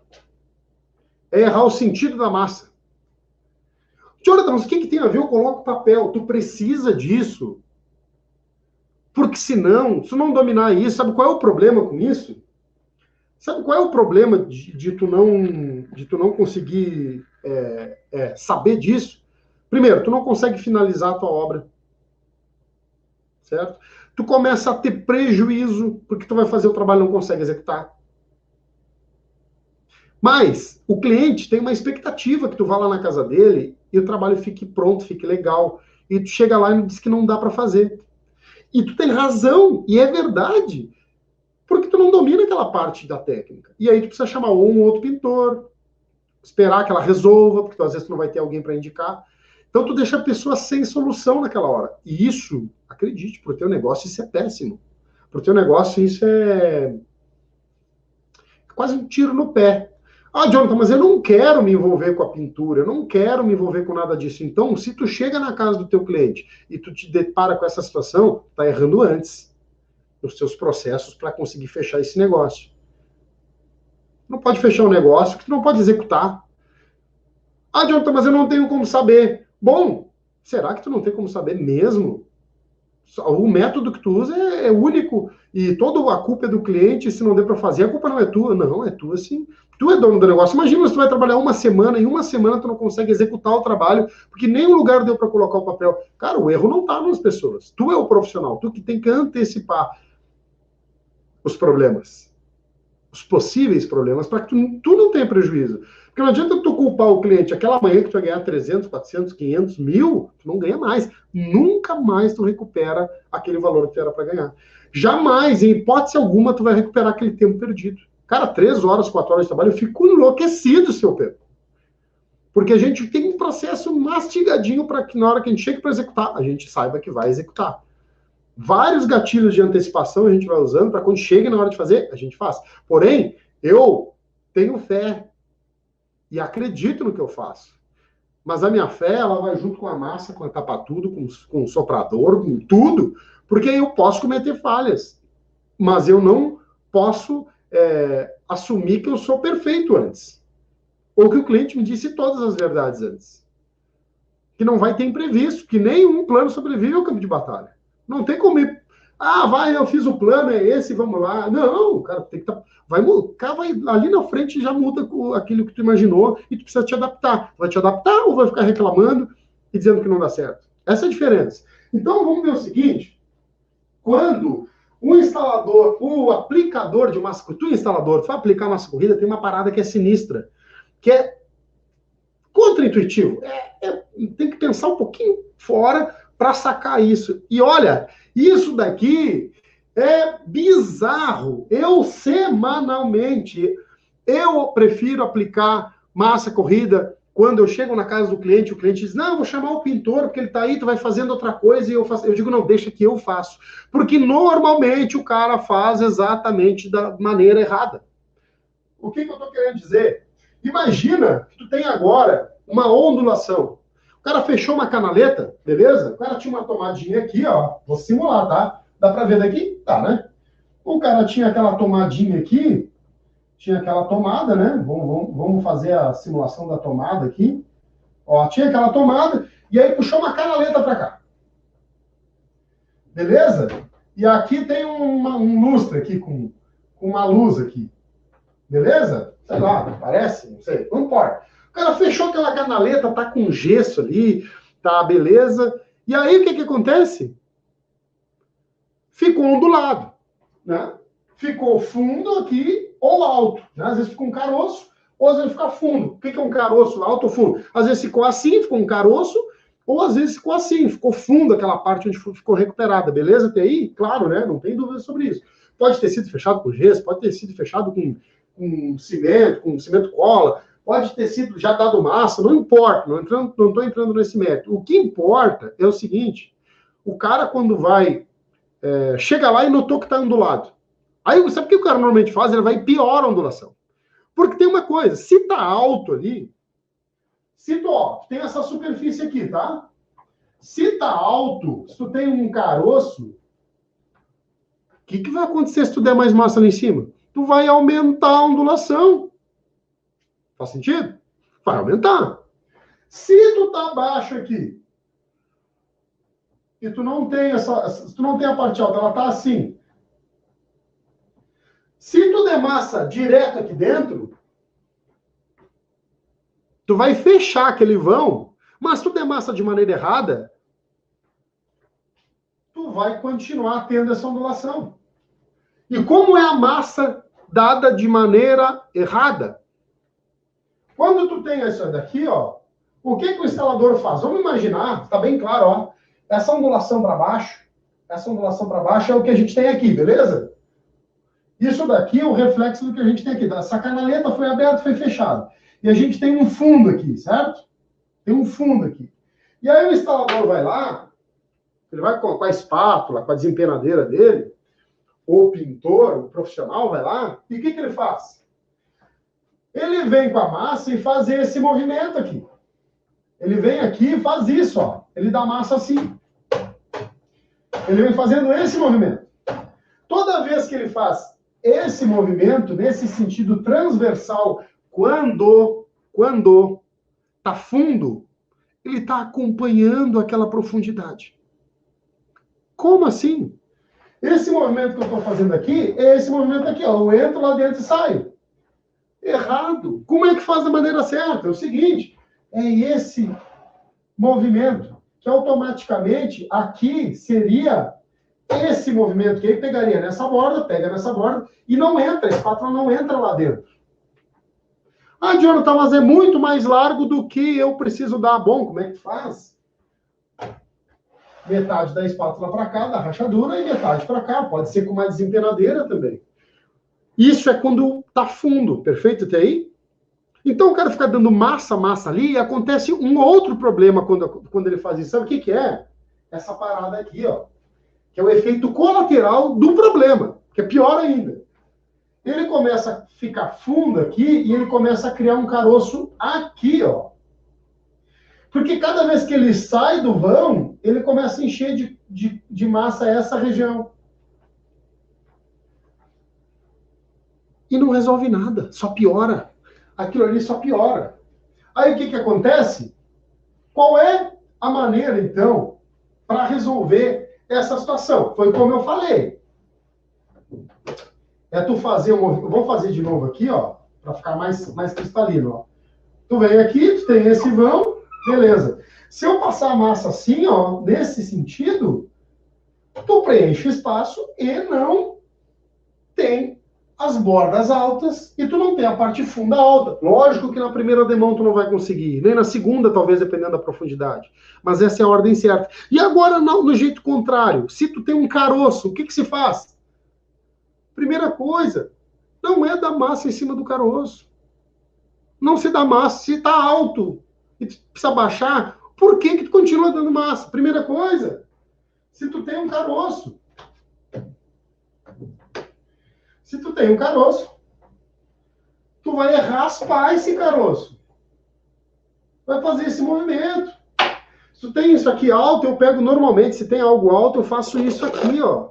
[SPEAKER 1] é errar o sentido da massa. Jonathan, mas o que tem a ver? Eu coloco papel. Tu precisa disso. Porque senão, se tu não dominar isso, sabe qual é o problema com isso? Sabe qual é o problema de tu não conseguir saber disso? Primeiro, tu não consegue finalizar a tua obra. Certo? Tu começa a ter prejuízo, porque tu vai fazer o trabalho e não consegue executar. Mas o cliente tem uma expectativa que tu vá lá na casa dele e o trabalho fique pronto, fique legal. E tu chega lá e diz que não dá para fazer. E tu tem razão, e é verdade. Porque tu não domina aquela parte da técnica. E aí tu precisa chamar um ou outro pintor, esperar que ela resolva, porque tu, às vezes tu não vai ter alguém para indicar. Então tu deixa a pessoa sem solução naquela hora. E isso, acredite, pro teu negócio isso é péssimo. Pro teu negócio isso é quase um tiro no pé. Ah, Jonathan, mas eu não quero me envolver com a pintura, eu não quero me envolver com nada disso. Então, se tu chega na casa do teu cliente e tu te depara com essa situação, tá errando antes nos seus processos para conseguir fechar esse negócio. Não pode fechar um negócio que tu não pode executar. Ah, Jonathan, mas eu não tenho como saber. Bom, será que tu não tem como saber mesmo? O método que tu usa é único e toda a culpa é do cliente. Se não der para fazer, a culpa não é tua. Não, é tua sim. Tu é dono do negócio. Imagina se tu vai trabalhar uma semana e uma semana tu não consegue executar o trabalho porque nem o lugar deu para colocar o papel. Cara, o erro não está nas pessoas. Tu é o profissional. Tu que tem que antecipar os problemas, os possíveis problemas, para que tu não tenha prejuízo. Porque não adianta tu culpar o cliente. Aquela manhã que tu vai ganhar 300, 400, 500, 1000, tu não ganha mais. Nunca mais tu recupera aquele valor que tu era para ganhar. Jamais, em hipótese alguma, tu vai recuperar aquele tempo perdido. Cara, 3 horas, 4 horas de trabalho, eu fico enlouquecido se eu perco. Porque a gente tem um processo mastigadinho para que na hora que a gente chega para executar, a gente saiba que vai executar. Vários gatilhos de antecipação a gente vai usando para quando chega na hora de fazer, a gente faz. Porém, eu tenho fé e acredito no que eu faço. Mas a minha fé, ela vai junto com a massa, com a tapa-tudo, com o soprador, com tudo, porque eu posso cometer falhas. Mas eu não posso assumir que eu sou perfeito antes. Ou que o cliente me disse todas as verdades antes. Que não vai ter imprevisto, que nenhum plano sobrevive ao campo de batalha. Não tem como ir. Ah, vai, eu fiz o plano, é esse, vamos lá. Não, cara, tem que vai ali na frente já muda aquilo que tu imaginou e tu precisa te adaptar. Vai te adaptar ou vai ficar reclamando e dizendo que não dá certo? Essa é a diferença. Então, vamos ver o seguinte. Quando o instalador, o aplicador de massa corrida, tu instalador, tu vai aplicar massa corrida, tem uma parada que é sinistra, que é contra-intuitivo. Tem que pensar um pouquinho fora para sacar isso. E olha, isso daqui é bizarro. Eu, semanalmente, eu prefiro aplicar massa corrida quando eu chego na casa do cliente, o cliente diz, não, eu vou chamar o pintor, porque ele está aí, tu vai fazendo outra coisa, e eu faço. Eu digo, não, deixa que eu faço. Porque normalmente o cara faz exatamente da maneira errada. O que eu estou querendo dizer? Imagina que tu tem agora uma ondulação. O cara fechou uma canaleta, beleza? O cara tinha uma tomadinha aqui, ó. Vou simular, tá? Dá pra ver daqui? Tá, né? O cara tinha aquela tomadinha aqui, tinha aquela tomada, né? Vamos fazer a simulação da tomada aqui. Ó, tinha aquela tomada, e aí puxou uma canaleta pra cá. Beleza? E aqui tem um lustre aqui, com uma luz aqui. Beleza? Sei lá, parece, não sei, não importa. O cara fechou aquela canaleta, tá com gesso ali, tá beleza. E aí o que acontece? Ficou ondulado, né? Ficou fundo aqui ou alto, né? Às vezes fica um caroço, ou às vezes fica fundo. O que é um caroço, alto ou fundo? Às vezes ficou assim, ficou um caroço, ou às vezes ficou assim, ficou fundo aquela parte onde ficou recuperada, beleza? Até aí, claro, né? Não tem dúvida sobre isso. Pode ter sido fechado com gesso, pode ter sido fechado com cimento cola, pode ter sido já dado massa, não importa, não estou entrando nesse mérito. O que importa é o seguinte, o cara quando vai, chega lá e notou que está ondulado. Aí, sabe o que o cara normalmente faz? Ele vai e piora a ondulação. Porque tem uma coisa, se está alto ali, se tu, ó, tem essa superfície aqui, tá? Se tá alto, se tu tem um caroço, o que vai acontecer se tu der mais massa lá em cima? Tu vai aumentar a ondulação. Faz sentido? Vai aumentar. Se tu tá baixo aqui, e tu não tem a parte alta, ela tá assim. Se tu der massa direto aqui dentro, tu vai fechar aquele vão, mas se tu der massa de maneira errada, tu vai continuar tendo essa ondulação. E como é a massa dada de maneira errada? Quando tu tem isso daqui, ó, o que o instalador faz? Vamos imaginar, está bem claro, ó, essa ondulação para baixo é o que a gente tem aqui, beleza? Isso daqui é o reflexo do que a gente tem aqui. Essa canaleta foi aberta, foi fechada. E a gente tem um fundo aqui, certo? Tem um fundo aqui. E aí o instalador vai lá, ele vai com a espátula, com a desempenadeira dele, ou o pintor, o profissional vai lá, e o que ele faz? Ele vem com a massa e faz esse movimento aqui. Ele vem aqui e faz isso, ó. Ele dá massa assim. Ele vem fazendo esse movimento. Toda vez que ele faz esse movimento, nesse sentido transversal, quando tá fundo, ele está acompanhando aquela profundidade. Como assim? Esse movimento que eu estou fazendo aqui é esse movimento aqui, ó. Eu entro lá dentro e saio. Errado. Como é que faz da maneira certa? É o seguinte, é esse movimento, que automaticamente aqui seria esse movimento, que aí pegaria nessa borda, pega nessa borda, e não entra, a espátula não entra lá dentro. Ah, Jonathan, mas é muito mais largo do que eu preciso dar. Bom, como é que faz? Metade da espátula para cá, da rachadura, e metade para cá. Pode ser com uma desempenadeira também. Isso é quando tá fundo, perfeito até aí? Então o cara fica dando massa ali, e acontece um outro problema quando ele faz isso. Sabe o que é? Essa parada aqui, ó. Que é o efeito colateral do problema, que é pior ainda. Ele começa a ficar fundo aqui e ele começa a criar um caroço aqui, ó. Porque cada vez que ele sai do vão, ele começa a encher de massa essa região. E não resolve nada, só piora. Aquilo ali só piora. Aí o que acontece? Qual é a maneira, então, para resolver essa situação? Foi como eu falei. É tu fazer vou fazer de novo aqui, ó, para ficar mais cristalino, ó. Tu vem aqui, tu tem esse vão, beleza. Se eu passar a massa assim, ó, nesse sentido, tu preenche o espaço e não tem as bordas altas e tu não tem a parte funda alta. Lógico que na primeira demão tu não vai conseguir, nem na segunda, talvez, dependendo da profundidade. Mas essa é a ordem certa. E agora, no jeito contrário, se tu tem um caroço, o que se faz? Primeira coisa, não é dar massa em cima do caroço. Não se dá massa. Se está alto e tu precisa baixar, por que tu continua dando massa? Primeira coisa, se tu tem um caroço. Se tu tem um caroço, tu vai raspar esse caroço. Vai fazer esse movimento. Se tu tem isso aqui alto, eu pego normalmente, se tem algo alto, eu faço isso aqui, ó.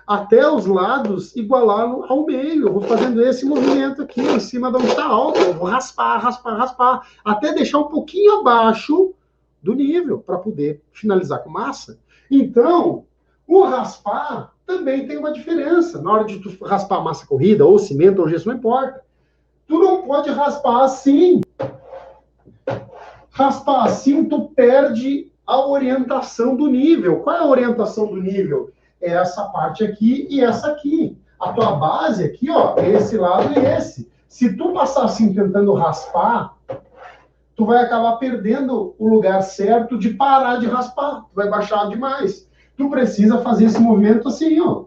[SPEAKER 1] Até os lados igualar ao meio. Eu vou fazendo esse movimento aqui, em cima de onde está alto. Eu vou raspar, até deixar um pouquinho abaixo do nível, para poder finalizar com massa. Então, o raspar também tem uma diferença. Na hora de tu raspar massa corrida, ou cimento, ou gesso, não importa. Tu não pode raspar assim. Raspar assim, tu perde a orientação do nível. Qual é a orientação do nível? É essa parte aqui e essa aqui. A tua base aqui, ó, é esse lado e esse. Se tu passar assim tentando raspar, tu vai acabar perdendo o lugar certo de parar de raspar. Tu vai baixar demais. Tu precisa fazer esse movimento assim, ó,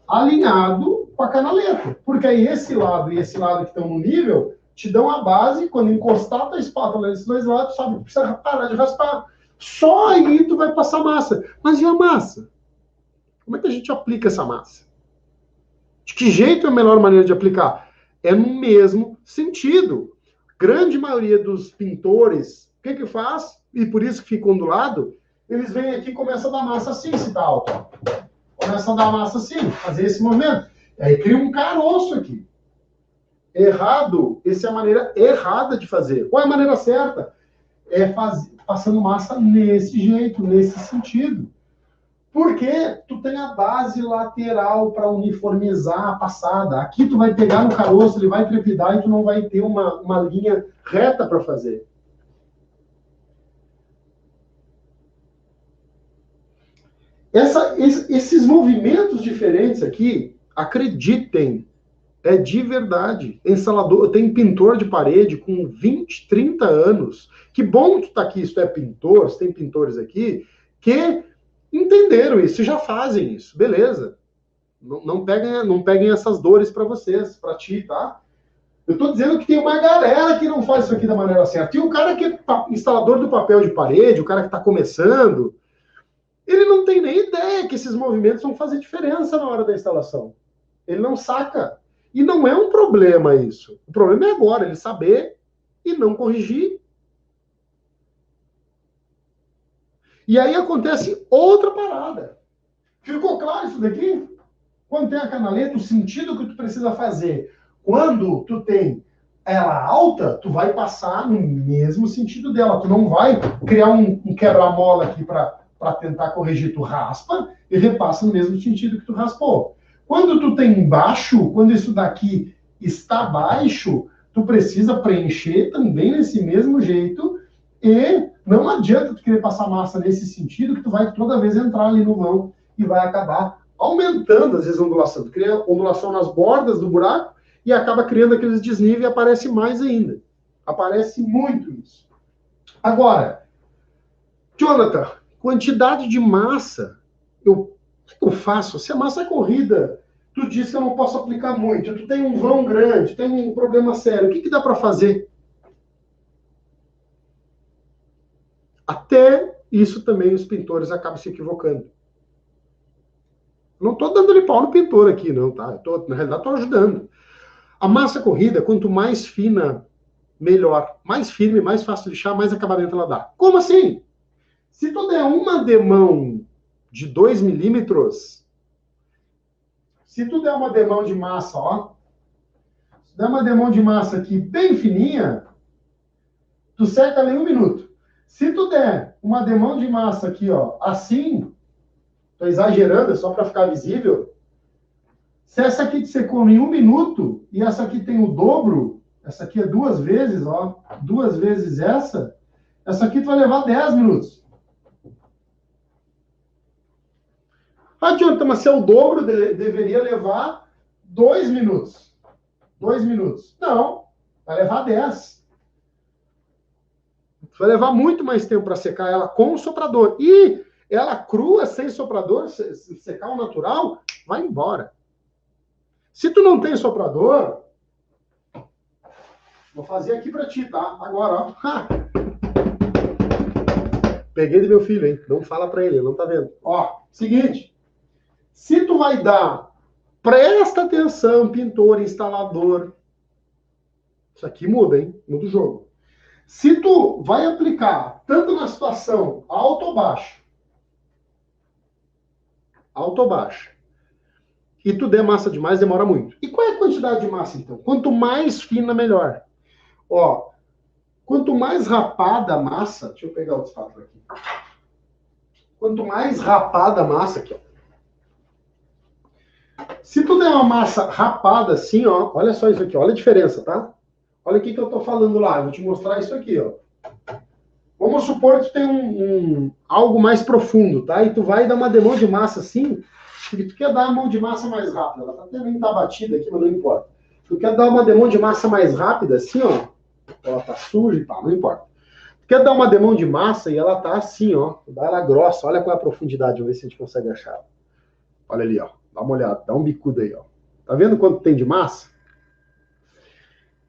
[SPEAKER 1] alinhado com a canaleta. Porque aí esse lado e esse lado que estão no nível te dão a base. Quando encostar a tua espátula nesses dois lados, tu sabe que precisa parar de raspar. Só aí tu vai passar massa. Mas e a massa? Como é que a gente aplica essa massa? De que jeito é a melhor maneira de aplicar? É no mesmo sentido. Grande maioria dos pintores, o que faz? E por isso que fica ondulado, eles vêm aqui e começam a dar massa assim, se dá alto. Começam a dar massa assim, fazer esse movimento. Aí cria um caroço aqui. Errado, essa é a maneira errada de fazer. Qual é a maneira certa? É passando massa nesse jeito, nesse sentido. Porque tu tem a base lateral para uniformizar a passada. Aqui tu vai pegar no caroço, ele vai trepidar e tu não vai ter uma linha reta para fazer. Esses movimentos diferentes aqui, acreditem, é de verdade. Instalador, tem pintor de parede com 20, 30 anos. Que bom que tu tá aqui, se tu é pintor, se tem pintores aqui, que entenderam isso, já fazem isso, beleza. Não peguem essas dores para vocês, para ti, tá? Eu estou dizendo que tem uma galera que não faz isso aqui da maneira certa. Tem o cara que é instalador do papel de parede, o cara que está começando, ele não tem nem ideia que esses movimentos vão fazer diferença na hora da instalação. Ele não saca. E não é um problema isso. O problema é agora, ele saber e não corrigir. E aí acontece outra parada. Ficou claro isso daqui? Quando tem a canaleta, o sentido que tu precisa fazer. Quando tu tem ela alta, tu vai passar no mesmo sentido dela. Tu não vai criar um quebra-mola aqui para tentar corrigir. Tu raspa e repassa no mesmo sentido que tu raspou. Quando tu tem baixo, quando isso daqui está baixo, tu precisa preencher também nesse mesmo jeito e não adianta tu querer passar massa nesse sentido que tu vai toda vez entrar ali no vão e vai acabar aumentando, às vezes, a ondulação. Tu cria ondulação nas bordas do buraco e acaba criando aqueles desníveis e aparece mais ainda. Aparece muito isso. Agora, Jonathan, quantidade de massa, o que eu faço? Se a massa é corrida, tu diz que eu não posso aplicar muito, tu tem um vão grande, tem um problema sério, o que dá para fazer? Até isso também os pintores acabam se equivocando. Não estou dando-lhe pau no pintor aqui, não, tá? Na realidade, estou ajudando. A massa corrida, quanto mais fina, melhor. Mais firme, mais fácil de lixar, mais acabamento ela dá. Como assim? Se tu der uma demão de 2 milímetros, se tu der uma demão de massa, ó, se der uma demão de massa aqui bem fininha, tu seca ela em 1 minuto. Se tu der uma demão de massa aqui, ó, assim, tô exagerando, é só para ficar visível. Se essa aqui te secou em 1 minuto e essa aqui tem o dobro, essa aqui é 2 vezes, ó, 2 vezes essa aqui tu vai levar 10 minutos. Adianta, mas se é o dobro, deveria levar 2 minutos. 2 minutos. Não, vai levar 10. Vai levar muito mais tempo para secar ela com o soprador. E ela crua, sem soprador, se secar o natural, vai embora. Se tu não tem soprador, vou fazer aqui para ti, tá? Agora, ó. Peguei do meu filho, hein? Não fala para ele, ele não tá vendo. Ó, seguinte. Se tu vai dar, presta atenção, pintor, instalador. Isso aqui muda, hein? Muda o jogo. Se tu vai aplicar, tanto na situação alto ou baixo, e tu der massa demais, demora muito. E qual é a quantidade de massa, então? Quanto mais fina, melhor. Ó, quanto mais rapada a massa... Deixa eu pegar o espátula aqui. Quanto mais rapada a massa... Aqui, ó. Se tu der uma massa rapada assim, ó... Olha só isso aqui, olha a diferença, tá? Olha o que eu tô falando lá. Eu vou te mostrar isso aqui, ó. Vamos supor que tu tem algo mais profundo, tá? E tu vai dar uma demão de massa assim... Porque tu quer dar uma mão de massa mais rápida. Ela até nem tá batida aqui, mas não importa. Tu quer dar uma demão de massa mais rápida, assim, ó. Ela tá suja e tal, não importa. Tu quer dar uma demão de massa e ela tá assim, ó. Dá ela grossa. Olha qual é a profundidade. Vamos ver se a gente consegue achar. Olha ali, ó. Dá uma olhada. Dá um bicudo aí, ó. Tá vendo quanto tem de massa?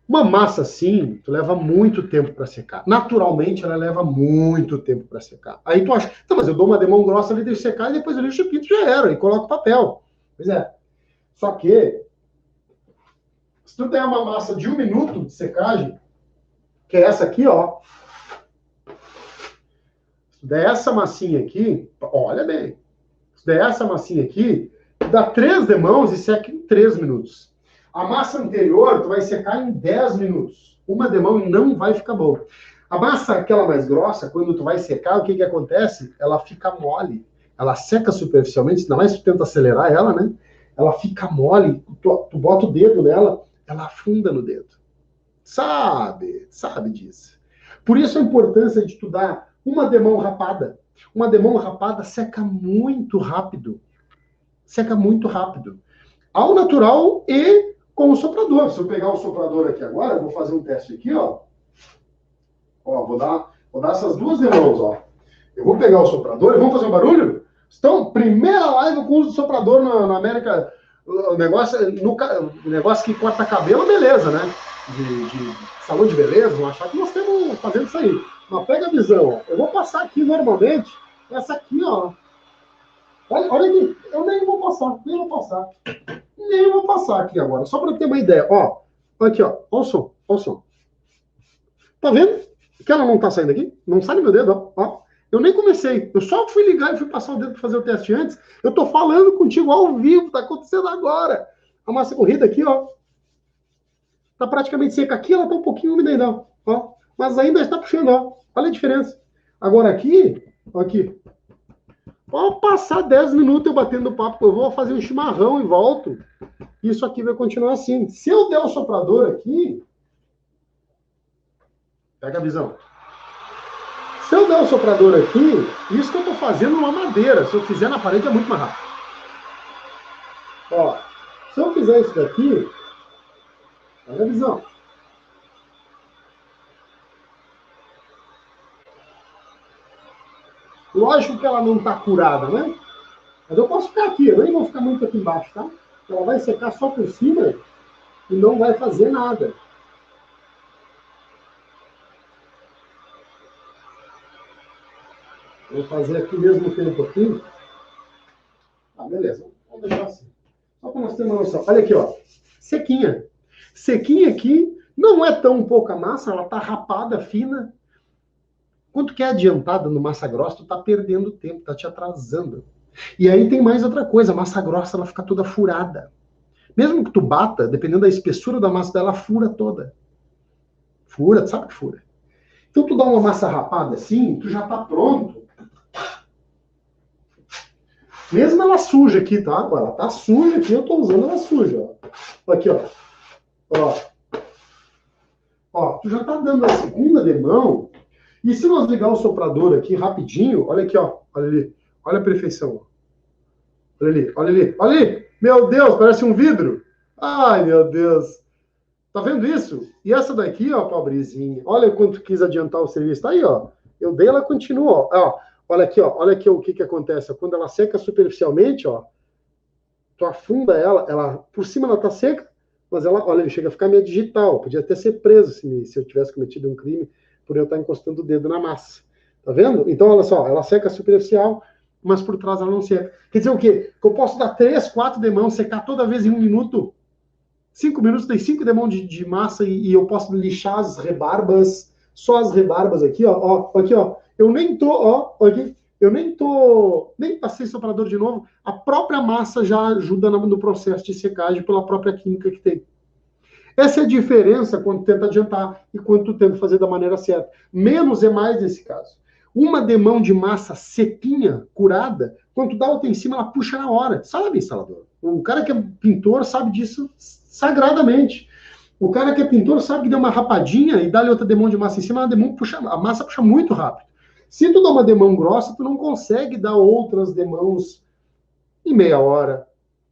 [SPEAKER 1] Uma massa assim, tu leva muito tempo para secar. Naturalmente, ela leva muito tempo para secar. Aí tu acha, tá, mas eu dou uma demão grossa ali, deixo secar, e depois eu lixo o pinto, já era, e coloco papel. Pois é. Só que, se tu tem uma massa de 1 minuto de secagem, que é essa aqui, ó. Se der essa massinha aqui, olha bem, se der essa massinha aqui, dá 3 demãos e seca em 3 minutos. A massa anterior, tu vai secar em 10 minutos. Uma demão e não vai ficar bom. A massa, aquela mais grossa, quando tu vai secar, o que acontece? Ela fica mole. Ela seca superficialmente, ainda mais se tu tenta acelerar ela, né? Ela fica mole, tu bota o dedo nela, ela afunda no dedo. Sabe disso. Por isso a importância de tu dar uma demão rapada. Uma demão rapada seca muito rápido. Seca muito rápido. Ao natural e com o soprador. Se eu pegar o soprador aqui agora, eu vou fazer um teste aqui, ó. Ó, vou dar essas 2 demãos, ó. Eu vou pegar o soprador e vamos fazer um barulho? Então, primeira live com o uso do soprador na América. O negócio que corta cabelo, beleza, né? De salão de beleza, vão achar que nós estamos fazendo isso aí. Mas pega a visão, ó. Eu vou passar aqui normalmente, essa aqui, ó. Olha aqui, eu nem vou passar aqui agora, só para ter uma ideia. Ó, aqui, ó, olha o som. Tá vendo que ela não tá saindo aqui? Não sai no meu dedo, ó. Eu nem comecei, eu só fui ligar e fui passar o dedo para fazer o teste antes. Eu tô falando contigo ao vivo, tá acontecendo agora. A massa corrida aqui, ó, tá praticamente seca. Aqui ela tá um pouquinho úmida ainda, ó. Mas ainda está puxando, ó. Olha a diferença. Agora aqui, ó, aqui. Pode passar 10 minutos eu batendo papo, eu vou fazer um chimarrão e volto. Isso aqui vai continuar assim. Se eu der o soprador aqui, pega a visão. Se eu der o soprador aqui, isso que eu estou fazendo numa madeira. Se eu fizer na parede é muito mais rápido. Ó, se eu fizer isso daqui, pega a visão. Lógico que ela não está curada, né? Mas eu posso ficar aqui, eu nem vou ficar muito aqui embaixo, tá? Ela vai secar só por cima e não vai fazer nada. Vou fazer aqui ao mesmo tempo aqui. Ah, beleza. Vamos deixar assim. Só para nós termos uma noção. Olha aqui, ó. Sequinha. Sequinha aqui, não é tão pouca massa, ela tá rapada, fina. Quando tu quer adiantada no massa grossa, tu tá perdendo tempo, tá te atrasando. E aí tem mais outra coisa, a massa grossa ela fica toda furada. Mesmo que tu bata, dependendo da espessura da massa dela, fura toda. Fura, tu sabe que fura. Então tu dá uma massa rapada assim, tu já tá pronto. Mesmo ela suja aqui, tá? Ela tá suja aqui, eu tô usando ela suja, ó. Aqui, ó. Ó, tu já tá dando a segunda demão. E se nós ligar o soprador aqui rapidinho, olha aqui, ó. Olha ali. Olha a perfeição. Olha ali, olha ali, olha ali. Meu Deus, parece um vidro. Ai, meu Deus. Tá vendo isso? E essa daqui, ó, pobrezinha. Olha quanto quis adiantar o serviço. Tá aí, ó. Eu dei, ela continua, ó. Olha aqui, ó. Olha aqui o que acontece. Quando ela seca superficialmente, ó. Tu afunda ela por cima ela tá seca, mas ela, olha, chega a ficar meio digital. Podia até ser preso se eu tivesse cometido um crime por eu estar encostando o dedo na massa. Tá vendo? Então, olha só, ela seca superficial, mas por trás ela não seca. Quer dizer o quê? Que eu posso dar 3, 4 demãos, secar toda vez em 1 minuto. 5 minutos, tem 5 demãos de massa e eu posso lixar as rebarbas, só as rebarbas aqui, ó. Aqui, ó. Eu nem tô, ó, aqui. Eu nem passei soprador de novo. A própria massa já ajuda no processo de secagem pela própria química que tem. Essa é a diferença quando tenta adiantar e quando tu tenta fazer da maneira certa. Menos é mais nesse caso. Uma demão de massa sequinha, curada, quando tu dá outra em cima, ela puxa na hora. Sabe, instalador? O cara que é pintor sabe disso sagradamente. O cara que é pintor sabe que deu uma rapadinha e dá-lhe outra demão de massa em cima, a massa puxa muito rápido. Se tu dá uma demão grossa, tu não consegue dar outras demãos em meia hora.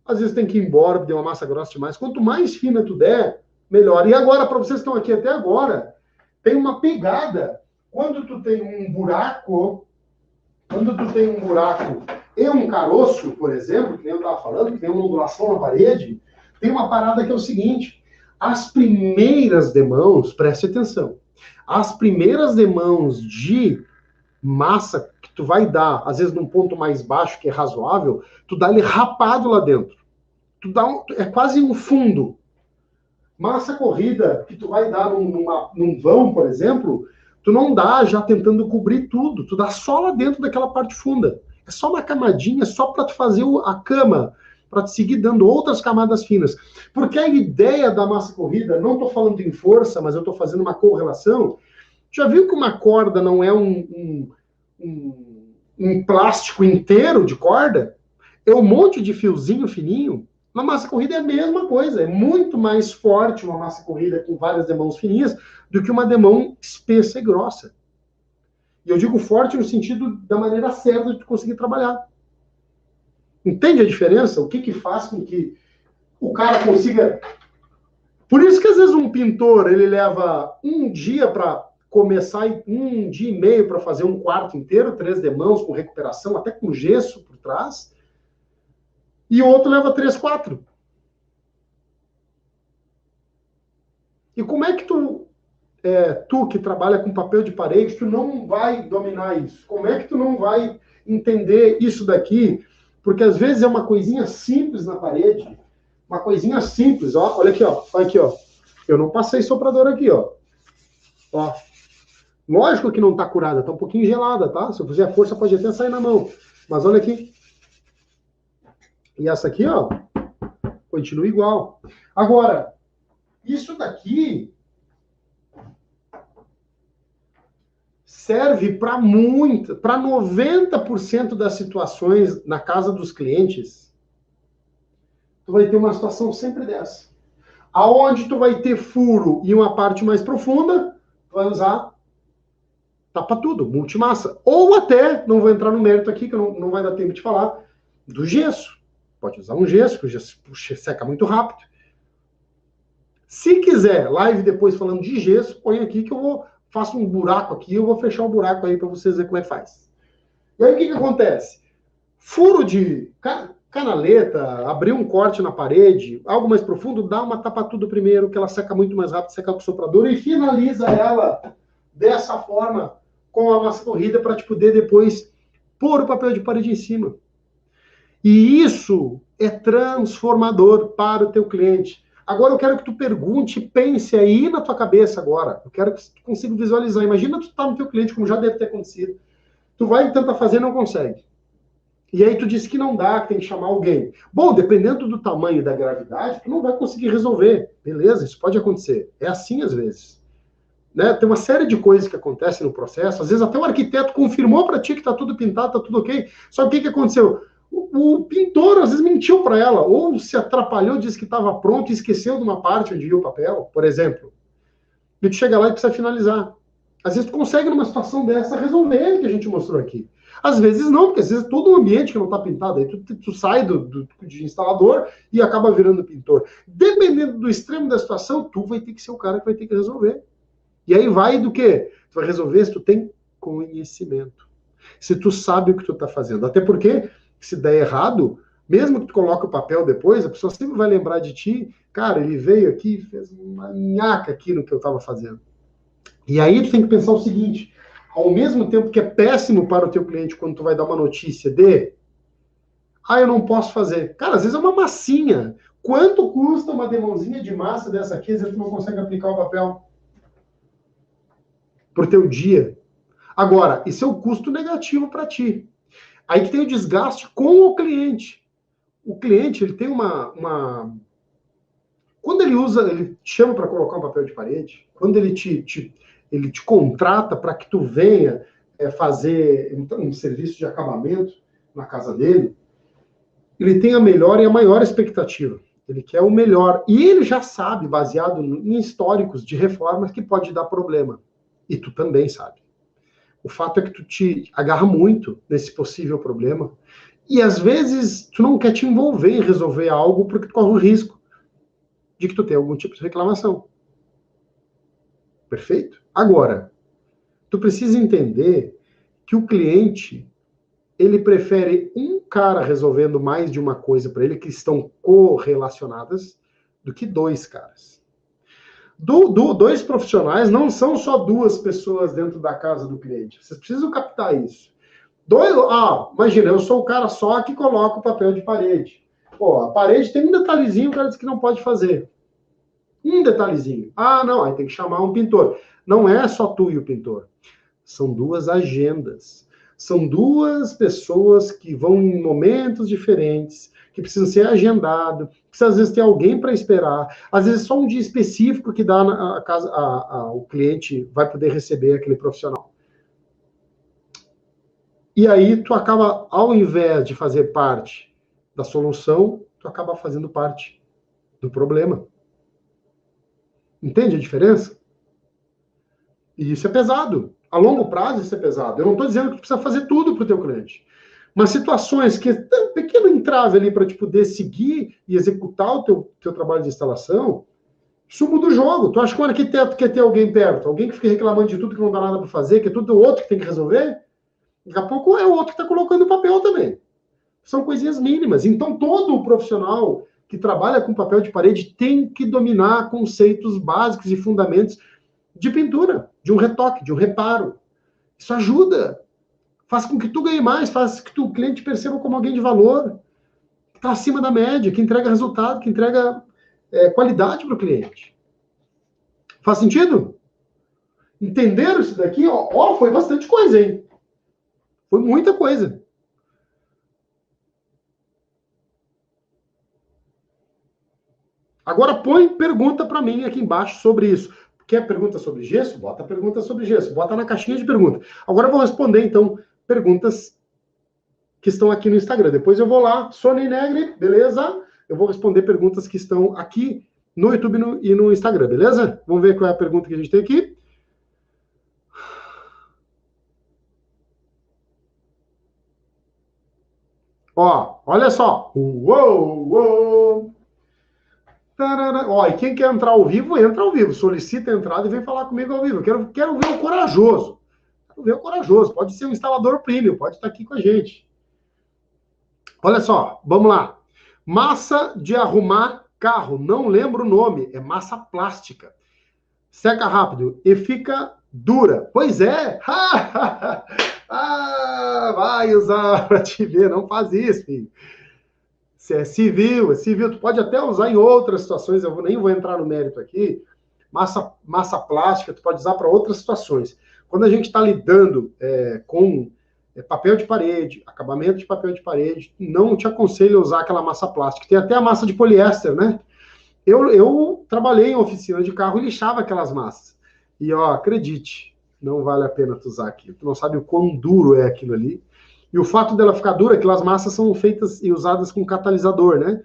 [SPEAKER 1] Às vezes tem que ir embora, porque deu uma massa grossa demais. Quanto mais fina tu der, melhor. E agora, para vocês que estão aqui até agora, tem uma pegada. Quando tu tem um buraco e um caroço, por exemplo, que nem eu estava falando, que tem uma ondulação na parede, tem uma parada que é o seguinte: as primeiras demãos, preste atenção, as primeiras demãos de massa que tu vai dar, às vezes num ponto mais baixo, que é razoável, tu dá ele rapado lá dentro. É quase um fundo. Massa corrida que tu vai dar num vão, por exemplo, Tu não dá já tentando cobrir tudo, tu dá só lá dentro daquela parte funda. É só uma camadinha, só para tu fazer a cama, para te seguir dando outras camadas finas. Porque a ideia da massa corrida, não estou falando em força, mas eu estou fazendo uma correlação. Já viu que uma corda não é um plástico inteiro de corda? É um monte de fiozinho fininho. Na massa corrida é a mesma coisa. É muito mais forte uma massa corrida com várias demãos fininhas do que uma demão espessa e grossa. E eu digo forte no sentido da maneira certa de conseguir trabalhar. Entende a diferença? O que faz com que o cara consiga... Por isso que às vezes um pintor, ele leva um dia para começar, um dia e meio para fazer um quarto inteiro, 3 demãos, com recuperação, até com gesso por trás, e o outro leva 3, 4. E como é que tu que trabalha com papel de parede, tu não vai dominar isso? Como é que tu não vai entender isso daqui? Porque às vezes é uma coisinha simples na parede, uma coisinha simples, ó, olha aqui, ó, olha aqui, ó. Eu não passei soprador aqui, ó. Ó. Lógico que não tá curada, tá um pouquinho gelada, tá? Se eu fizer força pode até sair na mão. Mas olha aqui. E essa aqui, ó, continua igual. Agora, isso daqui serve para 90% das situações na casa dos clientes. Tu vai ter uma situação sempre dessa. Aonde tu vai ter furo e uma parte mais profunda, tu vai usar tapa tudo, multimassa. Ou até, não vou entrar no mérito aqui, que não vai dar tempo de falar, do gesso. Pode usar um gesso, que o gesso seca muito rápido. Se quiser, live depois falando de gesso, põe aqui que faço um buraco aqui, eu vou fechar o buraco aí para vocês verem como é que faz. E aí o que acontece? Furo de canaleta, abrir um corte na parede, algo mais profundo, dá uma tapa tudo primeiro, que ela seca muito mais rápido, seca com o soprador e finaliza ela dessa forma com a massa corrida para te poder depois pôr o papel de parede em cima. E isso é transformador para o teu cliente. Agora eu quero que tu pergunte, pense aí na tua cabeça agora. Eu quero que tu consiga visualizar. Imagina tu tá no teu cliente, como já deve ter acontecido. Tu vai tentar fazer e não consegue. E aí tu disse que não dá, que tem que chamar alguém. Bom, dependendo do tamanho e da gravidade, tu não vai conseguir resolver. Beleza, isso pode acontecer. É assim às vezes. Né? Tem uma série de coisas que acontecem no processo. Às vezes até o arquiteto confirmou para ti que está tudo pintado, está tudo ok. Só que o que aconteceu? O pintor às vezes mentiu para ela, ou se atrapalhou, disse que estava pronto e esqueceu de uma parte onde ia o papel, por exemplo. E tu chega lá e precisa finalizar. Às vezes tu consegue, numa situação dessa, resolver o que a gente mostrou aqui. Às vezes não, porque às vezes todo o ambiente que não está pintado, aí tu sai de instalador e acaba virando pintor. Dependendo do extremo da situação, tu vai ter que ser o cara que vai ter que resolver. E aí vai do quê? Tu vai resolver se tu tem conhecimento. Se tu sabe o que tu está fazendo. Até porque, se der errado, mesmo que tu coloque o papel depois, a pessoa sempre vai lembrar de ti. Cara, ele veio aqui e fez uma nhaca aqui no que eu estava fazendo. E aí tu tem que pensar o seguinte, ao mesmo tempo que é péssimo para o teu cliente quando tu vai dar uma notícia de eu não posso fazer. Cara, às vezes é uma massinha. Quanto custa uma demãozinha de massa dessa aqui, às vezes tu não consegue aplicar o papel pro teu dia. Agora, isso é um custo negativo para ti. Aí que tem o desgaste com o cliente. O cliente, ele tem Quando ele te chama para colocar um papel de parede, quando ele te contrata para que tu venha fazer um serviço de acabamento na casa dele, ele tem a melhor e a maior expectativa. Ele quer o melhor. E ele já sabe, baseado em históricos de reformas, que pode dar problema. E tu também sabe. O fato é que tu te agarra muito nesse possível problema. E às vezes tu não quer te envolver em resolver algo porque tu corre o risco de que tu tenha algum tipo de reclamação. Perfeito? Agora, tu precisa entender que o cliente, ele prefere um cara resolvendo mais de uma coisa para ele, que estão correlacionadas, do que 2 caras. Dois profissionais não são só 2 pessoas dentro da casa do cliente. Vocês precisam captar isso. Imagina, eu sou o cara só que coloca o papel de parede. Pô, a parede tem um detalhezinho, o cara diz que não pode fazer. Um detalhezinho. Ah, não, aí tem que chamar um pintor. Não é só tu e o pintor. São duas agendas. São duas pessoas que vão em momentos diferentes, que precisam ser agendado, precisa às vezes ter alguém para esperar, às vezes só um dia específico que dá a casa, o cliente vai poder receber aquele profissional. E aí tu acaba, ao invés de fazer parte da solução, tu acaba fazendo parte do problema. Entende a diferença? E isso é pesado. A longo prazo isso é pesado. Eu não estou dizendo que tu precisa fazer tudo para o teu cliente. Mas situações que tem um pequeno entrave ali para te poder seguir e executar o teu trabalho de instalação, isso muda o jogo. Tu acha que um arquiteto quer ter alguém perto? Alguém que fica reclamando de tudo que não dá nada para fazer, que é tudo o outro que tem que resolver? Daqui a pouco é o outro que está colocando o papel também. São coisinhas mínimas. Então, todo o profissional que trabalha com papel de parede tem que dominar conceitos básicos e fundamentos de pintura, de um retoque, de um reparo. Isso ajuda. Faz com que tu ganhe mais, faz com que o cliente perceba como alguém de valor, que está acima da média, que entrega resultado, que entrega qualidade para o cliente. Faz sentido? Entenderam isso daqui? Ó, foi bastante coisa, hein? Foi muita coisa. Agora põe pergunta para mim aqui embaixo sobre isso. Quer pergunta sobre gesso? Bota pergunta sobre gesso. Bota na caixinha de perguntas. Agora eu vou responder, então, perguntas que estão aqui no Instagram. Depois eu vou lá, Sony Negri, beleza? Eu vou responder perguntas que estão aqui no YouTube e no Instagram, beleza? Vamos ver qual é a pergunta que a gente tem aqui. Ó, olha só. Uou, uou. Tarara. Ó, e quem quer entrar ao vivo, entra ao vivo. Solicita a entrada e vem falar comigo ao vivo. Quero ver o corajoso. Quero ver o corajoso. Pode ser um instalador premium, pode estar aqui com a gente. Olha só, vamos lá. Massa de arrumar carro. Não lembro o nome. É massa plástica. Seca rápido e fica dura. Pois é. Vai usar para te ver. Não faz isso, filho. É civil. Tu pode até usar em outras situações, eu nem vou entrar no mérito aqui. Massa plástica, tu pode usar para outras situações. Quando a gente está lidando com papel de parede, acabamento de papel de parede, não te aconselho a usar aquela massa plástica. Tem até a massa de poliéster, né? Eu trabalhei em oficina de carro e lixava aquelas massas. E, ó, acredite, não vale a pena tu usar aquilo. Tu não sabe o quão duro é aquilo ali. E o fato dela ficar dura é que as massas são feitas e usadas com catalisador, né?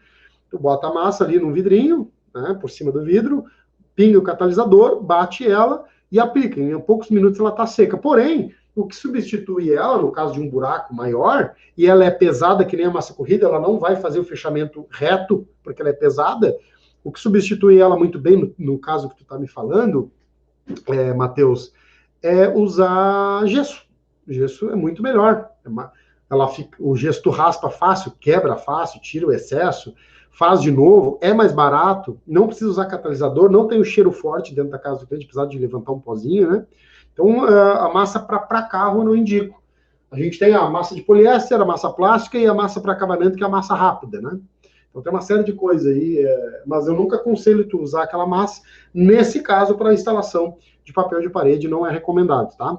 [SPEAKER 1] Tu bota a massa ali num vidrinho, né, por cima do vidro, pinga o catalisador, bate ela e aplica. Em poucos minutos ela está seca. Porém, o que substitui ela, no caso de um buraco maior, e ela é pesada, que nem a massa corrida, ela não vai fazer o fechamento reto, porque ela é pesada. O que substitui ela muito bem, no caso que tu está me falando, Matheus, é usar gesso. O gesso é muito melhor. O gesso tu raspa fácil, quebra fácil, tira o excesso, faz de novo, é mais barato, não precisa usar catalisador, não tem o cheiro forte dentro da casa do cliente, apesar de levantar um pozinho, né? Então, a massa para carro eu não indico. A gente tem a massa de poliéster, a massa plástica e a massa para acabamento, que é a massa rápida, né? Então tem uma série de coisas aí, mas eu nunca aconselho tu usar aquela massa. Nesse caso, para instalação de papel de parede, não é recomendado, tá?